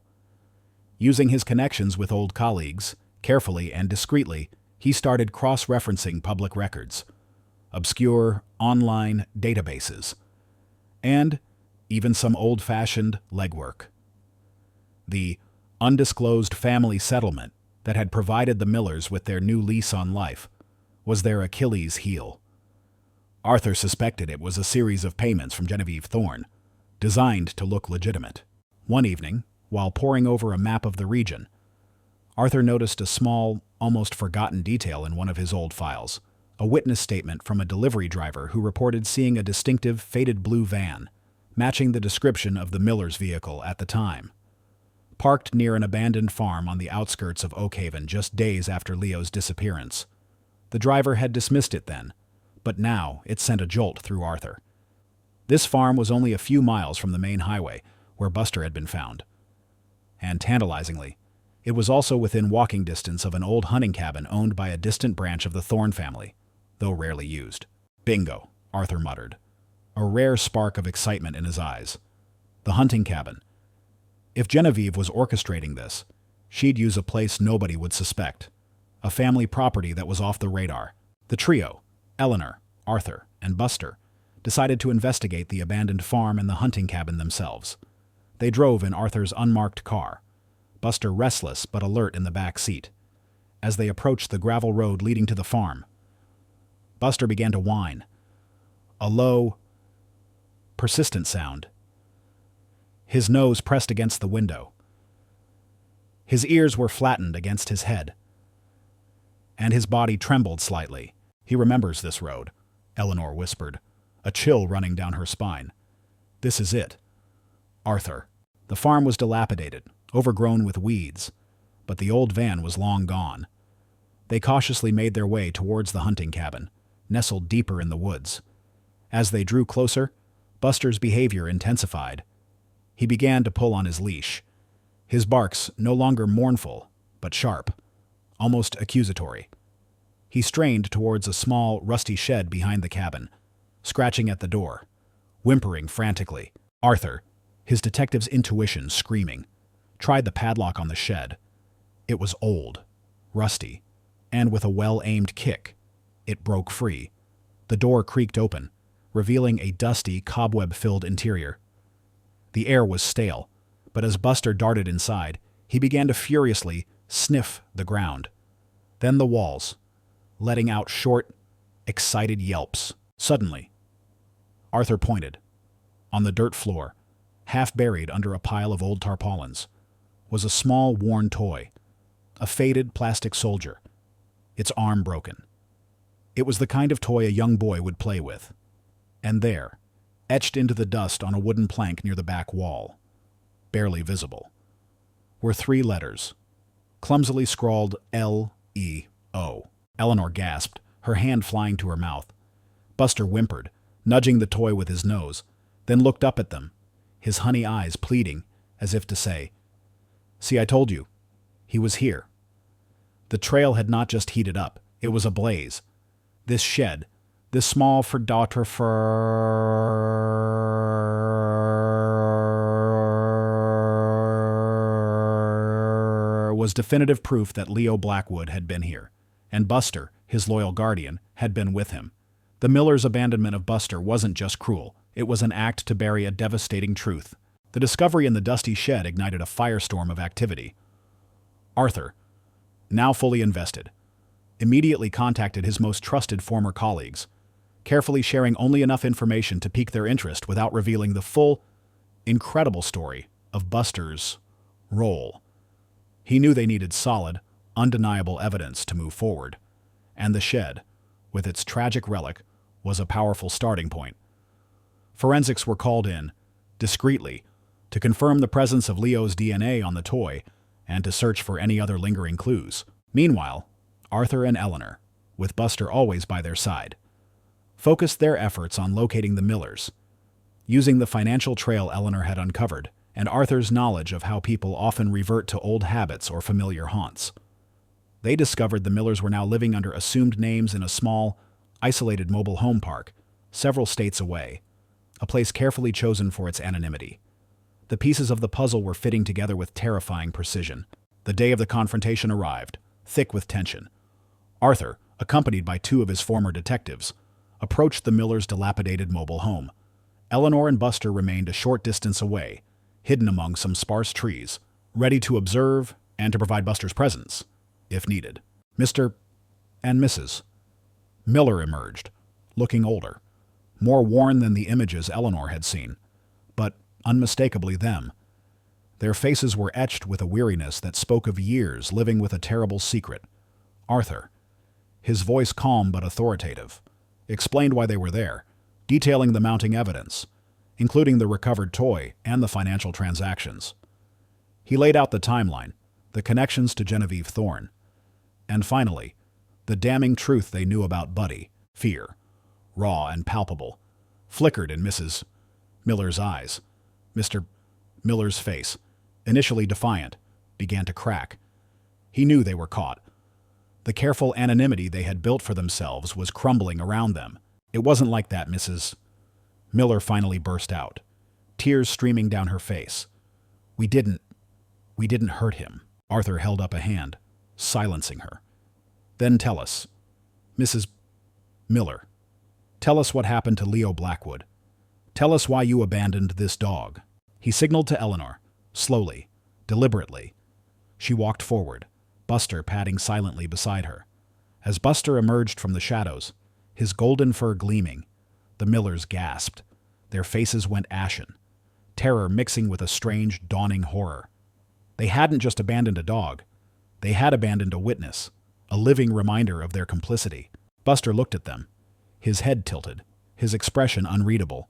Using his connections with old colleagues, carefully and discreetly, he started cross-referencing public records, obscure online databases, and even some old-fashioned legwork. The undisclosed family settlement that had provided the Millers with their new lease on life was their Achilles heel. Arthur suspected it was a series of payments from Genevieve Thorne, designed to look legitimate. One evening, while poring over a map of the region, Arthur noticed a small, almost forgotten detail in one of his old files, a witness statement from a delivery driver who reported seeing a distinctive, faded blue van, matching the description of the Millers' vehicle at the time. Parked near an abandoned farm on the outskirts of Oakhaven just days after Leo's disappearance. The driver had dismissed it then, but now it sent a jolt through Arthur. This farm was only a few miles from the main highway where Buster had been found. And tantalizingly, it was also within walking distance of an old hunting cabin owned by a distant branch of the Thorne family, though rarely used. "Bingo," Arthur muttered, a rare spark of excitement in his eyes. The hunting cabin. If Genevieve was orchestrating this, she'd use a place nobody would suspect, a family property that was off the radar. The trio, Eleanor, Arthur, and Buster, decided to investigate the abandoned farm and the hunting cabin themselves. They drove in Arthur's unmarked car, Buster restless but alert in the back seat. As they approached the gravel road leading to the farm, Buster began to whine, a low, persistent sound. His nose pressed against the window. His ears were flattened against his head, and his body trembled slightly. "He remembers this road," Eleanor whispered, a chill running down her spine. "This is it." Arthur. The farm was dilapidated, overgrown with weeds, but the old van was long gone. They cautiously made their way towards the hunting cabin, nestled deeper in the woods. As they drew closer, Buster's behavior intensified. He began to pull on his leash, his barks no longer mournful, but sharp, almost accusatory. He strained towards a small, rusty shed behind the cabin, scratching at the door, whimpering frantically. Arthur, his detective's intuition screaming, tried the padlock on the shed. It was old, rusty, and with a well-aimed kick, it broke free. The door creaked open, revealing a dusty, cobweb-filled interior. The air was stale, but as Buster darted inside, he began to furiously sniff the ground. Then the walls, letting out short, excited yelps. Suddenly, Arthur pointed. On the dirt floor, half buried under a pile of old tarpaulins, was a small, worn toy, a faded plastic soldier, its arm broken. It was the kind of toy a young boy would play with. And there, etched into the dust on a wooden plank near the back wall, barely visible, were 3 letters, clumsily scrawled L-E-O. Eleanor gasped, her hand flying to her mouth. Buster whimpered, nudging the toy with his nose, then looked up at them, his honey eyes pleading, as if to say, "See, I told you. He was here." The trail had not just heated up, it was ablaze. This shed, this small daughter was definitive proof that Leo Blackwood had been here, and Buster, his loyal guardian, had been with him. The Millers' abandonment of Buster wasn't just cruel, it was an act to bury a devastating truth. The discovery in the dusty shed ignited a firestorm of activity. Arthur, now fully invested, immediately contacted his most trusted former colleagues, carefully sharing only enough information to pique their interest without revealing the full, incredible story of Buster's role. He knew they needed solid, undeniable evidence to move forward, and the shed, with its tragic relic, was a powerful starting point. Forensics were called in, discreetly, to confirm the presence of Leo's DNA on the toy and to search for any other lingering clues. Meanwhile, Arthur and Eleanor, with Buster always by their side, focused their efforts on locating the Millers. Using the financial trail Eleanor had uncovered, and Arthur's knowledge of how people often revert to old habits or familiar haunts, they discovered the Millers were now living under assumed names in a small, isolated mobile home park, several states away, a place carefully chosen for its anonymity. The pieces of the puzzle were fitting together with terrifying precision. The day of the confrontation arrived, thick with tension. Arthur, accompanied by 2 of his former detectives, approached the Millers' dilapidated mobile home. Eleanor and Buster remained a short distance away, hidden among some sparse trees, ready to observe and to provide Buster's presence, if needed. Mr. and Mrs. Miller emerged, looking older, more worn than the images Eleanor had seen, but unmistakably them. Their faces were etched with a weariness that spoke of years living with a terrible secret. Arthur, his voice calm but authoritative, explained why they were there, detailing the mounting evidence, including the recovered toy and the financial transactions. He laid out the timeline, the connections to Genevieve Thorne, and finally, the damning truth they knew about Buddy. Fear, raw and palpable, flickered in Mrs. Miller's eyes. Mr. Miller's face, initially defiant, began to crack. He knew they were caught. The careful anonymity they had built for themselves was crumbling around them. "It wasn't like that, Mrs. Miller finally burst out, tears streaming down her face. We didn't hurt him." Arthur held up a hand, silencing her. "Then tell us, Mrs. Miller, tell us what happened to Leo Blackwood. Tell us why you abandoned this dog." He signaled to Eleanor, slowly, deliberately. She walked forward, Buster padding silently beside her. As Buster emerged from the shadows, his golden fur gleaming, the Millers gasped. Their faces went ashen, terror mixing with a strange, dawning horror. They hadn't just abandoned a dog. They had abandoned a witness, a living reminder of their complicity. Buster looked at them, his head tilted, his expression unreadable.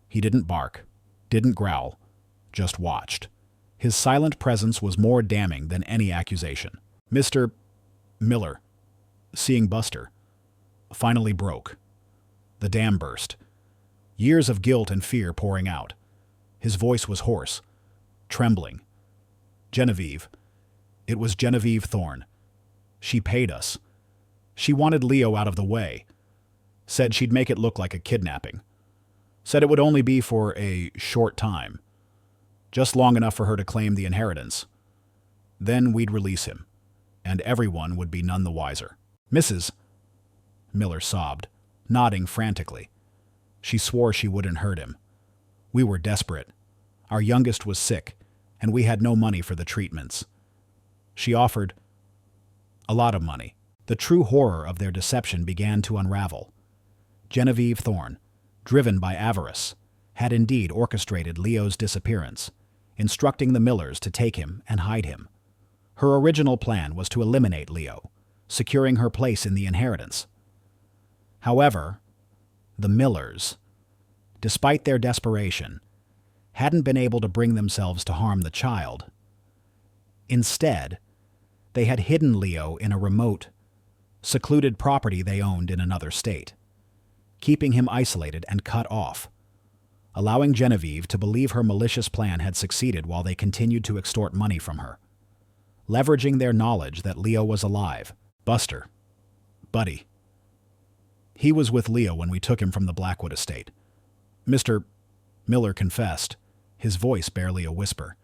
He didn't bark, didn't growl, just watched, His silent presence was more damning than any accusation. Mr. Miller, seeing Buster, finally broke. The dam burst. Years of guilt and fear pouring out. His voice was hoarse, trembling. Genevieve. It was Genevieve Thorne. She paid us. She wanted Leo out of the way. Said she'd make it look like a kidnapping. Said it would only be for a short time. Just long enough for her to claim the inheritance. Then we'd release him, and everyone would be none the wiser. Mrs. Miller sobbed, nodding frantically. She swore she wouldn't hurt him. We were desperate. Our youngest was sick, and we had no money for the treatments. She offered a lot of money. The true horror of their deception began to unravel. Genevieve Thorne, driven by avarice, had indeed orchestrated Leo's disappearance, instructing the Millers to take him and hide him. Her original plan was to eliminate Leo, securing her place in the inheritance. However, the Millers, despite their desperation, hadn't been able to bring themselves to harm the child. Instead, they had hidden Leo in a remote, secluded property they owned in another state, keeping him isolated and cut off, allowing Genevieve to believe her malicious plan had succeeded while they continued to extort money from her. Leveraging their knowledge that Leo was alive, Buster, Buddy. He was with Leo when we took him from the Blackwood estate. Mr. Miller confessed, his voice barely a whisper.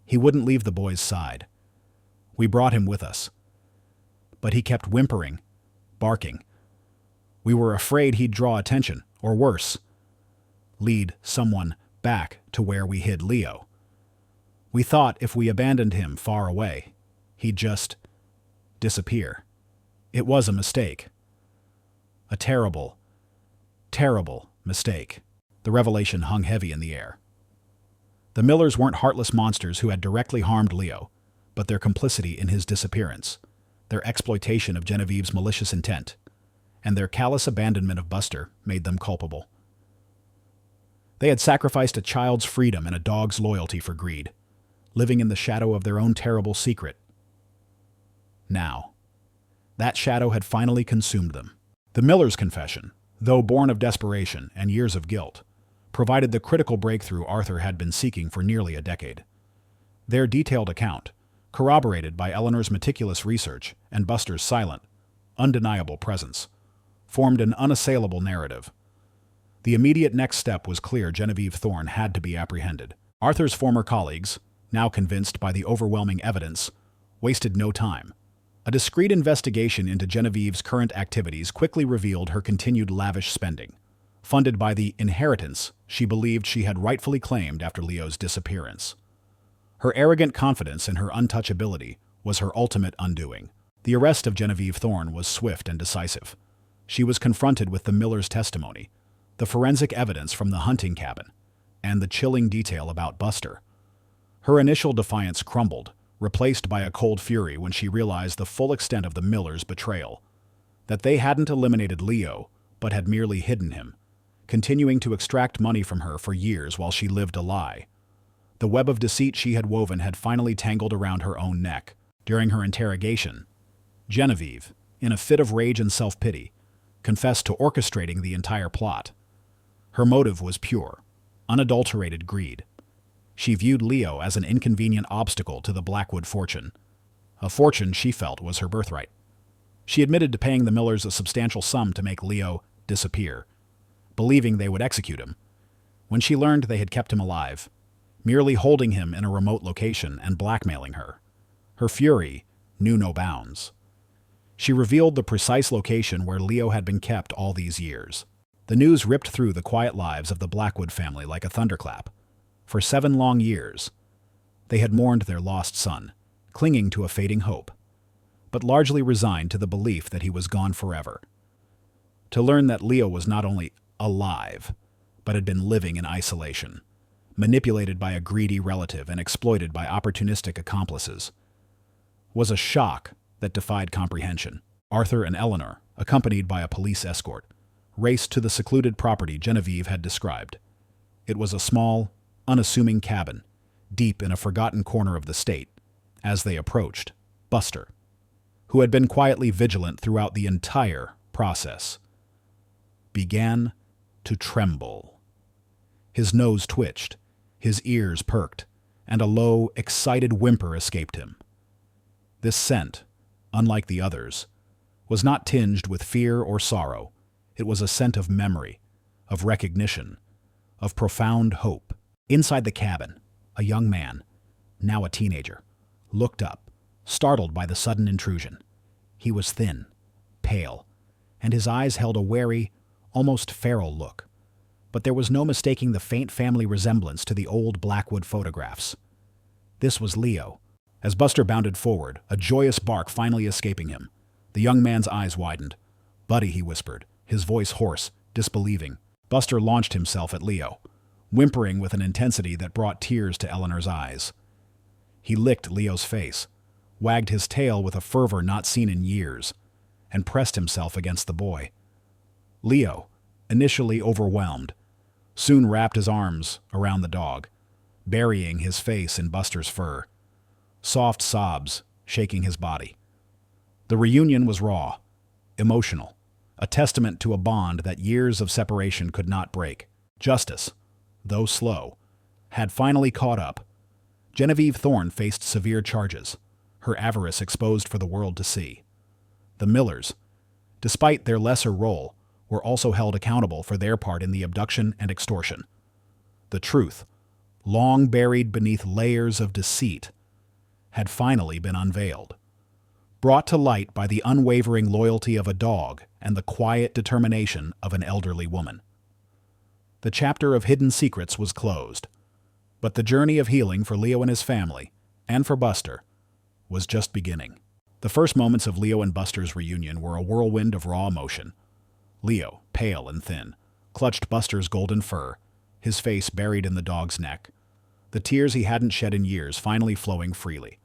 He wouldn't leave the boy's side. We brought him with us. But he kept whimpering, barking. We were afraid he'd draw attention, or worse, lead someone back to where we hid Leo. We thought if we abandoned him far away, he'd just disappear. It was a mistake. A terrible, terrible mistake. The revelation hung heavy in the air. The Millers weren't heartless monsters who had directly harmed Leo, but their complicity in his disappearance, their exploitation of Genevieve's malicious intent, and their callous abandonment of Buster made them culpable. They had sacrificed a child's freedom and a dog's loyalty for greed, living in the shadow of their own terrible secret. Now, that shadow had finally consumed them. The Millers' confession, though born of desperation and years of guilt, provided the critical breakthrough Arthur had been seeking for nearly a decade. Their detailed account, corroborated by Eleanor's meticulous research and Buster's silent, undeniable presence, formed an unassailable narrative. The immediate next step was clear: Genevieve Thorne had to be apprehended. Arthur's former colleagues, now convinced by the overwhelming evidence, wasted no time. A discreet investigation into Genevieve's current activities quickly revealed her continued lavish spending, funded by the inheritance she believed she had rightfully claimed after Leo's disappearance. Her arrogant confidence in her untouchability was her ultimate undoing. The arrest of Genevieve Thorne was swift and decisive. She was confronted with the Millers' testimony, the forensic evidence from the hunting cabin, and the chilling detail about Buster. Her initial defiance crumbled, replaced by a cold fury when she realized the full extent of the Millers' betrayal, that they hadn't eliminated Leo, but had merely hidden him, continuing to extract money from her for years while she lived a lie. The web of deceit she had woven had finally tangled around her own neck. During her interrogation, Genevieve, in a fit of rage and self-pity, confessed to orchestrating the entire plot. Her motive was pure, unadulterated greed. She viewed Leo as an inconvenient obstacle to the Blackwood fortune, a fortune she felt was her birthright. She admitted to paying the Millers a substantial sum to make Leo disappear, believing they would execute him. When she learned they had kept him alive, merely holding him in a remote location and blackmailing her, her fury knew no bounds. She revealed the precise location where Leo had been kept all these years. The news ripped through the quiet lives of the Blackwood family like a thunderclap. For 7 long years, they had mourned their lost son, clinging to a fading hope, but largely resigned to the belief that he was gone forever. To learn that Leo was not only alive, but had been living in isolation, manipulated by a greedy relative and exploited by opportunistic accomplices, was a shock that defied comprehension. Arthur and Eleanor, accompanied by a police escort, raced to the secluded property Genevieve had described. It was a small, unassuming cabin, deep in a forgotten corner of the state. As they approached, Buster, who had been quietly vigilant throughout the entire process, began to tremble. His nose twitched, his ears perked, and a low, excited whimper escaped him. This scent, unlike the others, was not tinged with fear or sorrow. It was a scent of memory, of recognition, of profound hope. Inside the cabin, a young man, now a teenager, looked up, startled by the sudden intrusion. He was thin, pale, and his eyes held a wary, almost feral look. But there was no mistaking the faint family resemblance to the old Blackwood photographs. This was Leo. As Buster bounded forward, a joyous bark finally escaping him, the young man's eyes widened. "Buddy," he whispered, his voice hoarse, disbelieving. Buster launched himself at Leo, whimpering with an intensity that brought tears to Eleanor's eyes. He licked Leo's face, wagged his tail with a fervor not seen in years, and pressed himself against the boy. Leo, initially overwhelmed, soon wrapped his arms around the dog, burying his face in Buster's fur, soft sobs shaking his body. The reunion was raw, emotional, a testament to a bond that years of separation could not break. Justice, though slow, had finally caught up. Genevieve Thorne faced severe charges, her avarice exposed for the world to see. The Millers, despite their lesser role, were also held accountable for their part in the abduction and extortion. The truth, long buried beneath layers of deceit, had finally been unveiled, brought to light by the unwavering loyalty of a dog and the quiet determination of an elderly woman. The chapter of hidden secrets was closed, but the journey of healing for Leo and his family, and for Buster, was just beginning. The first moments of Leo and Buster's reunion were a whirlwind of raw emotion. Leo, pale and thin, clutched Buster's golden fur, his face buried in the dog's neck, the tears he hadn't shed in years finally flowing freely.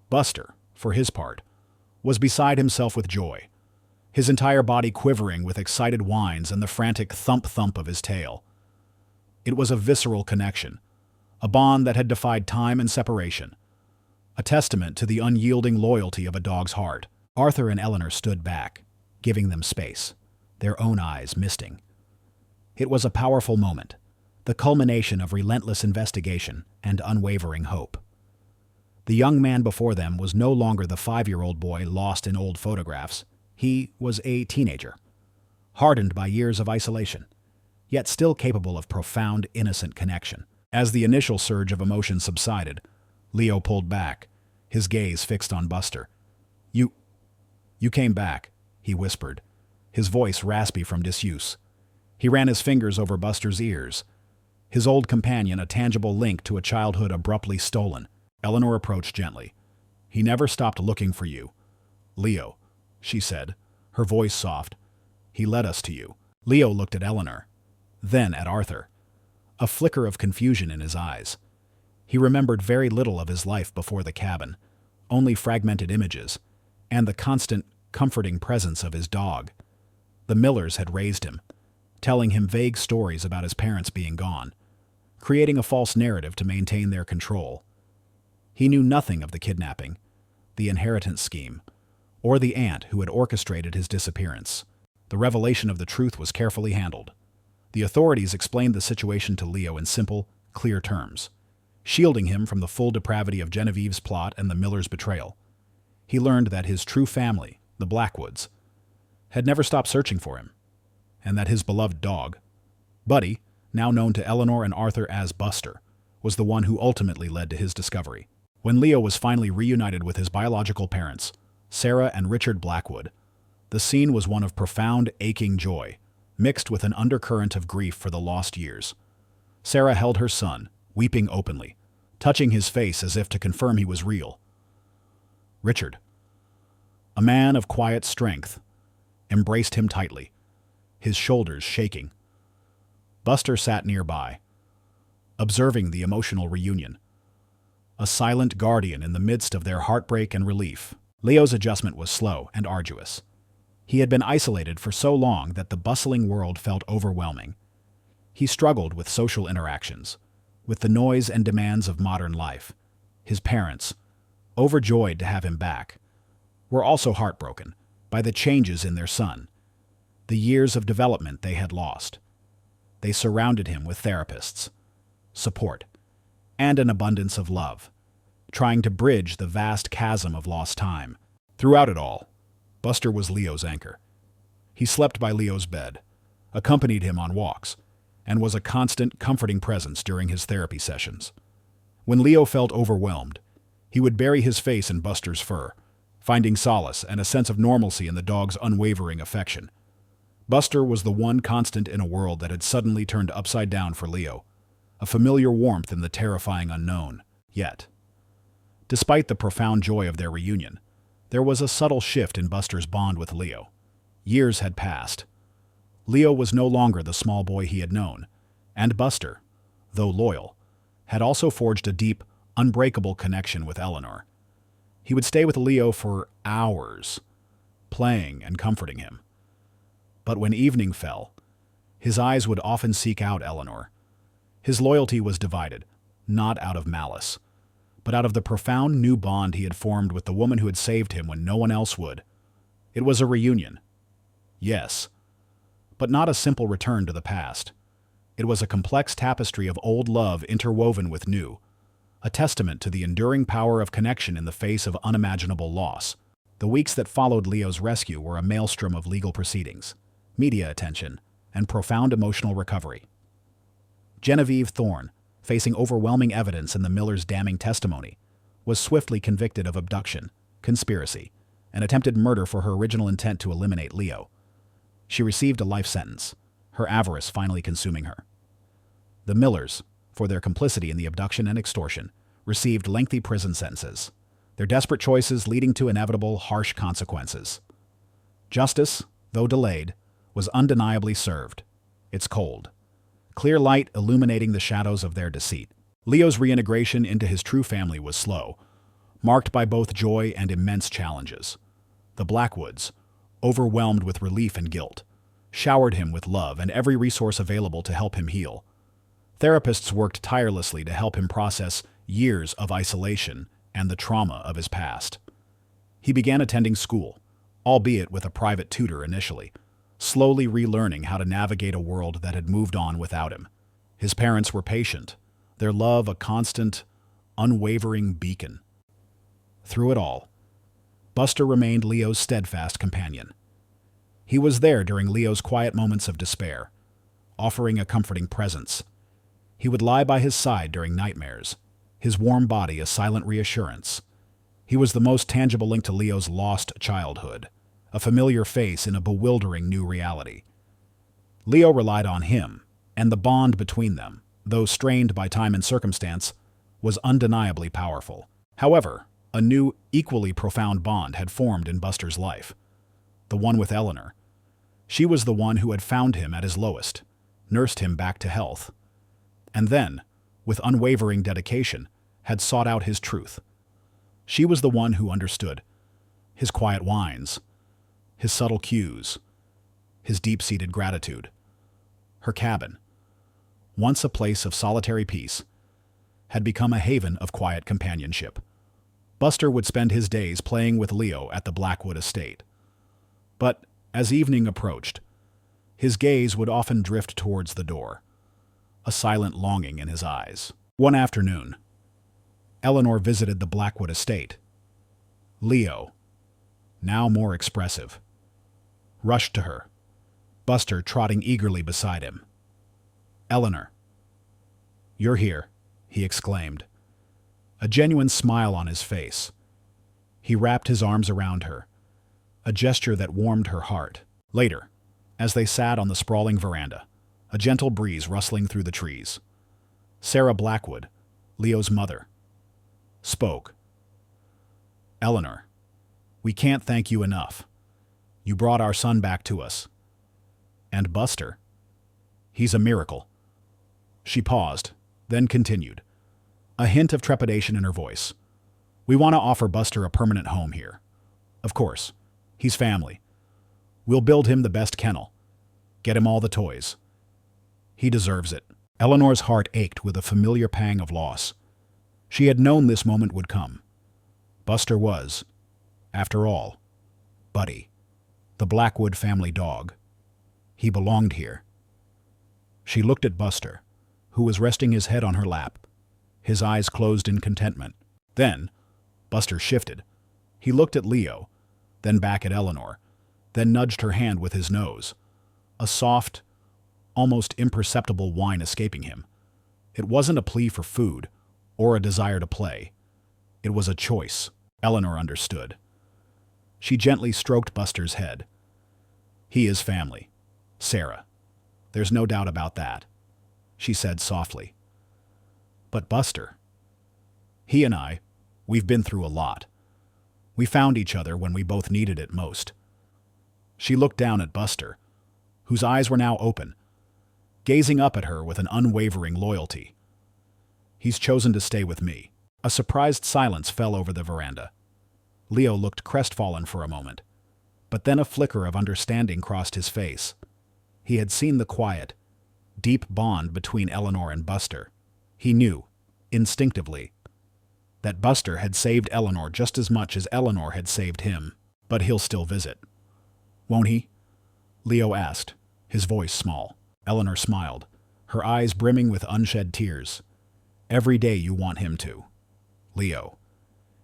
Buster, for his part, was beside himself with joy, his entire body quivering with excited whines and the frantic thump-thump of his tail. It was a visceral connection, a bond that had defied time and separation, a testament to the unyielding loyalty of a dog's heart. Arthur and Eleanor stood back, giving them space, their own eyes misting. It was a powerful moment, the culmination of relentless investigation and unwavering hope. The young man before them was no longer the 5-year-old boy lost in old photographs. He was a teenager, hardened by years of isolation, yet still capable of profound, innocent connection. As the initial surge of emotion subsided, Leo pulled back, his gaze fixed on Buster. You came back," he whispered, his voice raspy from disuse. He ran his fingers over Buster's ears, his old companion a tangible link to a childhood abruptly stolen. Eleanor approached gently. "He never stopped looking for you, Leo," she said, her voice soft. "He led us to you." Leo looked at Eleanor, then at Arthur, a flicker of confusion in his eyes. He remembered very little of his life before the cabin, only fragmented images, and the constant, comforting presence of his dog. The Millers had raised him, telling him vague stories about his parents being gone, creating a false narrative to maintain their control. He knew nothing of the kidnapping, the inheritance scheme, or the aunt who had orchestrated his disappearance. The revelation of the truth was carefully handled. The authorities explained the situation to Leo in simple, clear terms, shielding him from the full depravity of Genevieve's plot and the Millers' betrayal. He learned that his true family, the Blackwoods, had never stopped searching for him, and that his beloved dog, Buddy, now known to Eleanor and Arthur as Buster, was the one who ultimately led to his discovery. When Leo was finally reunited with his biological parents, Sarah and Richard Blackwood, the scene was one of profound, aching joy, mixed with an undercurrent of grief for the lost years. Sarah held her son, weeping openly, touching his face as if to confirm he was real. Richard, a man of quiet strength, embraced him tightly, his shoulders shaking. Buster sat nearby, observing the emotional reunion, a silent guardian in the midst of their heartbreak and relief. Leo's adjustment was slow and arduous. He had been isolated for so long that the bustling world felt overwhelming. He struggled with social interactions, with the noise and demands of modern life. His parents, overjoyed to have him back, were also heartbroken by the changes in their son, the years of development they had lost. They surrounded him with therapists, support, and an abundance of love, trying to bridge the vast chasm of lost time. Throughout it all, Buster was Leo's anchor. He slept by Leo's bed, accompanied him on walks, and was a constant, comforting presence during his therapy sessions. When Leo felt overwhelmed, he would bury his face in Buster's fur, finding solace and a sense of normalcy in the dog's unwavering affection. Buster was the one constant in a world that had suddenly turned upside down for Leo, a familiar warmth in the terrifying unknown. Yet, despite the profound joy of their reunion, there was a subtle shift in Buster's bond with Leo. Years had passed. Leo was no longer the small boy he had known, and Buster, though loyal, had also forged a deep, unbreakable connection with Eleanor. He would stay with Leo for hours, playing and comforting him. But when evening fell, his eyes would often seek out Eleanor. His loyalty was divided, not out of malice, but out of the profound new bond he had formed with the woman who had saved him when no one else would. It was a reunion. Yes, but not a simple return to the past. It was a complex tapestry of old love interwoven with new, a testament to the enduring power of connection in the face of unimaginable loss. The weeks that followed Leo's rescue were a maelstrom of legal proceedings, media attention, and profound emotional recovery. Genevieve Thorne, facing overwhelming evidence in the Millers' damning testimony, was swiftly convicted of abduction, conspiracy, and attempted murder for her original intent to eliminate Leo. She received a life sentence, her avarice finally consuming her. The Millers, for their complicity in the abduction and extortion, received lengthy prison sentences, their desperate choices leading to inevitable harsh consequences. Justice, though delayed, was undeniably served. It's cold, clear light illuminating the shadows of their deceit. Leo's reintegration into his true family was slow, marked by both joy and immense challenges. The Blackwoods, overwhelmed with relief and guilt, showered him with love and every resource available to help him heal. Therapists worked tirelessly to help him process years of isolation and the trauma of his past. He began attending school, albeit with a private tutor initially, slowly relearning how to navigate a world that had moved on without him. His parents were patient, their love a constant, unwavering beacon. Through it all, Buster remained Leo's steadfast companion. He was there during Leo's quiet moments of despair, offering a comforting presence. He would lie by his side during nightmares, his warm body a silent reassurance. He was the most tangible link to Leo's lost childhood, a familiar face in a bewildering new reality. Leo relied on him, and the bond between them, though strained by time and circumstance, was undeniably powerful. However, a new, equally profound bond had formed in Buster's life, the one with Eleanor. She was the one who had found him at his lowest, nursed him back to health, and then, with unwavering dedication, had sought out his truth. She was the one who understood his quiet whines, his subtle cues, his deep-seated gratitude. Her cabin, once a place of solitary peace, had become a haven of quiet companionship. Buster would spend his days playing with Leo at the Blackwood estate. But as evening approached, his gaze would often drift towards the door, a silent longing in his eyes. One afternoon, Eleanor visited the Blackwood estate. Leo, now more expressive, rushed to her, Buster trotting eagerly beside him. "Eleanor, you're here," he exclaimed, a genuine smile on his face. He wrapped his arms around her, a gesture that warmed her heart. Later, as they sat on the sprawling veranda, a gentle breeze rustling through the trees, Sarah Blackwood, Leo's mother, spoke. "Eleanor, we can't thank you enough. You brought our son back to us. And Buster, he's a miracle." She paused, then continued, a hint of trepidation in her voice. "We want to offer Buster a permanent home here. Of course, he's family. We'll build him the best kennel, get him all the toys. He deserves it." Eleanor's heart ached with a familiar pang of loss. She had known this moment would come. Buster was, after all, Buddy, the Blackwood family dog. He belonged here. She looked at Buster, who was resting his head on her lap, his eyes closed in contentment. Then, Buster shifted. He looked at Leo, then back at Eleanor, then nudged her hand with his nose, a soft, almost imperceptible whine escaping him. It wasn't a plea for food or a desire to play. It was a choice. Eleanor understood. She gently stroked Buster's head. He is family, Sarah. There's no doubt about that, she said softly. But Buster, he and I, we've been through a lot. We found each other when we both needed it most. She looked down at Buster, whose eyes were now open, gazing up at her with an unwavering loyalty. He's chosen to stay with me. A surprised silence fell over the veranda. Leo looked crestfallen for a moment, but then a flicker of understanding crossed his face. He had seen the quiet, deep bond between Eleanor and Buster. He knew, instinctively, that Buster had saved Eleanor just as much as Eleanor had saved him. But he'll still visit. Won't he? Leo asked, his voice small. Eleanor smiled, her eyes brimming with unshed tears. Every day you want him to. Leo,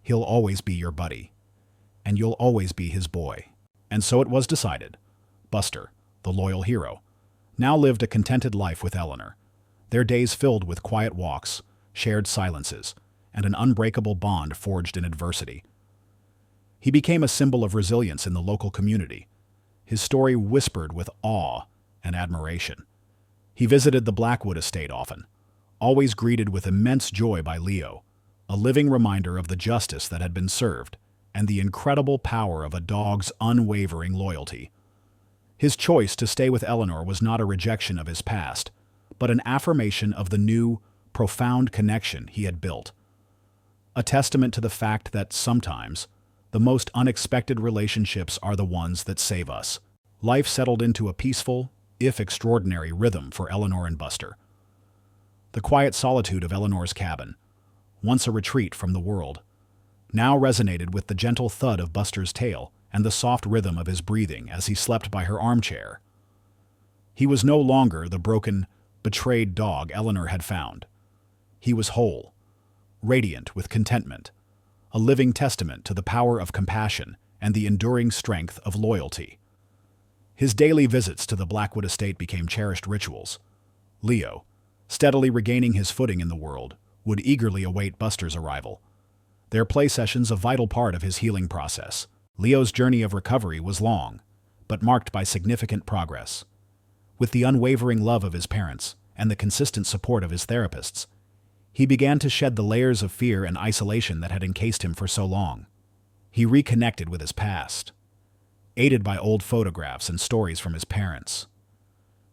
he'll always be your buddy, and you'll always be his boy. And so it was decided. Buster, the loyal hero, now lived a contented life with Eleanor, their days filled with quiet walks, shared silences, and an unbreakable bond forged in adversity. He became a symbol of resilience in the local community, his story whispered with awe and admiration. He visited the Blackwood estate often, always greeted with immense joy by Leo, a living reminder of the justice that had been served and the incredible power of a dog's unwavering loyalty. His choice to stay with Eleanor was not a rejection of his past, but an affirmation of the new, profound connection he had built. A testament to the fact that sometimes, the most unexpected relationships are the ones that save us. Life settled into a peaceful, if extraordinary, rhythm for Eleanor and Buster. The quiet solitude of Eleanor's cabin, once a retreat from the world, now resonated with the gentle thud of Buster's tail and the soft rhythm of his breathing as he slept by her armchair. He was no longer the broken, betrayed dog Eleanor had found. He was whole, radiant with contentment, a living testament to the power of compassion and the enduring strength of loyalty. His daily visits to the Blackwood estate became cherished rituals. Leo, steadily regaining his footing in the world, would eagerly await Buster's arrival. Their play sessions a vital part of his healing process. Leo's journey of recovery was long, but marked by significant progress. With the unwavering love of his parents and the consistent support of his therapists, he began to shed the layers of fear and isolation that had encased him for so long. He reconnected with his past, aided by old photographs and stories from his parents,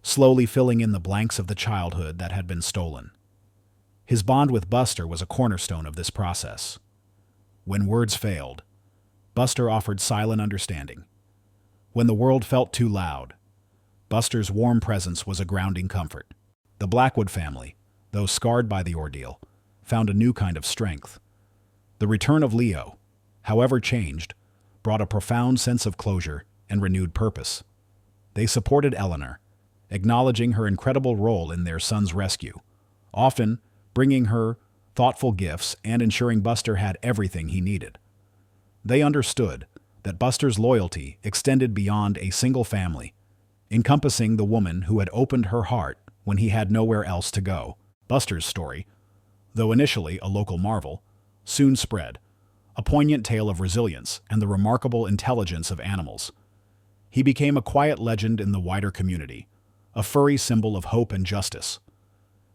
slowly filling in the blanks of the childhood that had been stolen. His bond with Buster was a cornerstone of this process. When words failed, Buster offered silent understanding. When the world felt too loud, Buster's warm presence was a grounding comfort. The Blackwood family, though scarred by the ordeal, found a new kind of strength. The return of Leo, however changed, brought a profound sense of closure and renewed purpose. They supported Eleanor, acknowledging her incredible role in their son's rescue, often bringing her thoughtful gifts and ensuring Buster had everything he needed. They understood that Buster's loyalty extended beyond a single family, encompassing the woman who had opened her heart when he had nowhere else to go. Buster's story, though initially a local marvel, soon spread, a poignant tale of resilience and the remarkable intelligence of animals. He became a quiet legend in the wider community, a furry symbol of hope and justice.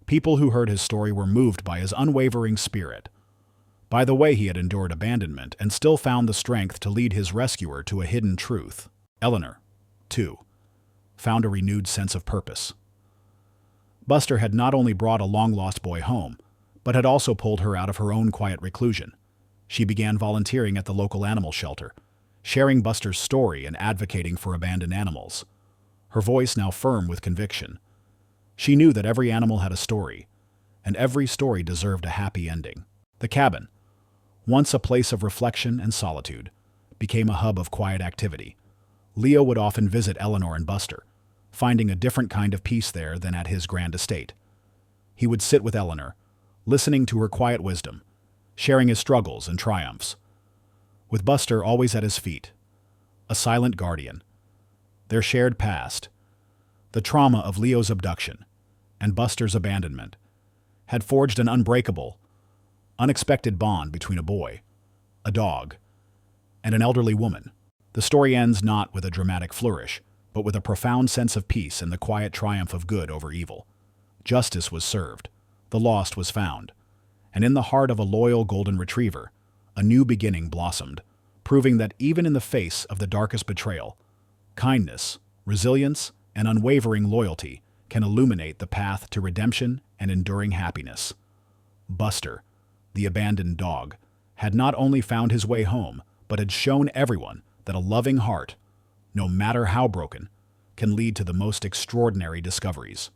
People who heard his story were moved by his unwavering spirit, by the way he had endured abandonment and still found the strength to lead his rescuer to a hidden truth. Eleanor, too, found a renewed sense of purpose. Buster had not only brought a long-lost boy home, but had also pulled her out of her own quiet reclusion. She began volunteering at the local animal shelter, sharing Buster's story and advocating for abandoned animals, her voice now firm with conviction. She knew that every animal had a story, and every story deserved a happy ending. The cabin, once a place of reflection and solitude, became a hub of quiet activity. Leo would often visit Eleanor and Buster, finding a different kind of peace there than at his grand estate. He would sit with Eleanor, listening to her quiet wisdom, sharing his struggles and triumphs. With Buster always at his feet, a silent guardian. Their shared past, the trauma of Leo's abduction and Buster's abandonment, had forged an unbreakable, unexpected bond between a boy, a dog, and an elderly woman. The story ends not with a dramatic flourish, but with a profound sense of peace and the quiet triumph of good over evil. Justice was served, the lost was found, and in the heart of a loyal golden retriever, a new beginning blossomed, proving that even in the face of the darkest betrayal, kindness, resilience, and unwavering loyalty can illuminate the path to redemption and enduring happiness. Buster, the abandoned dog, had not only found his way home, but had shown everyone that a loving heart, no matter how broken, can lead to the most extraordinary discoveries.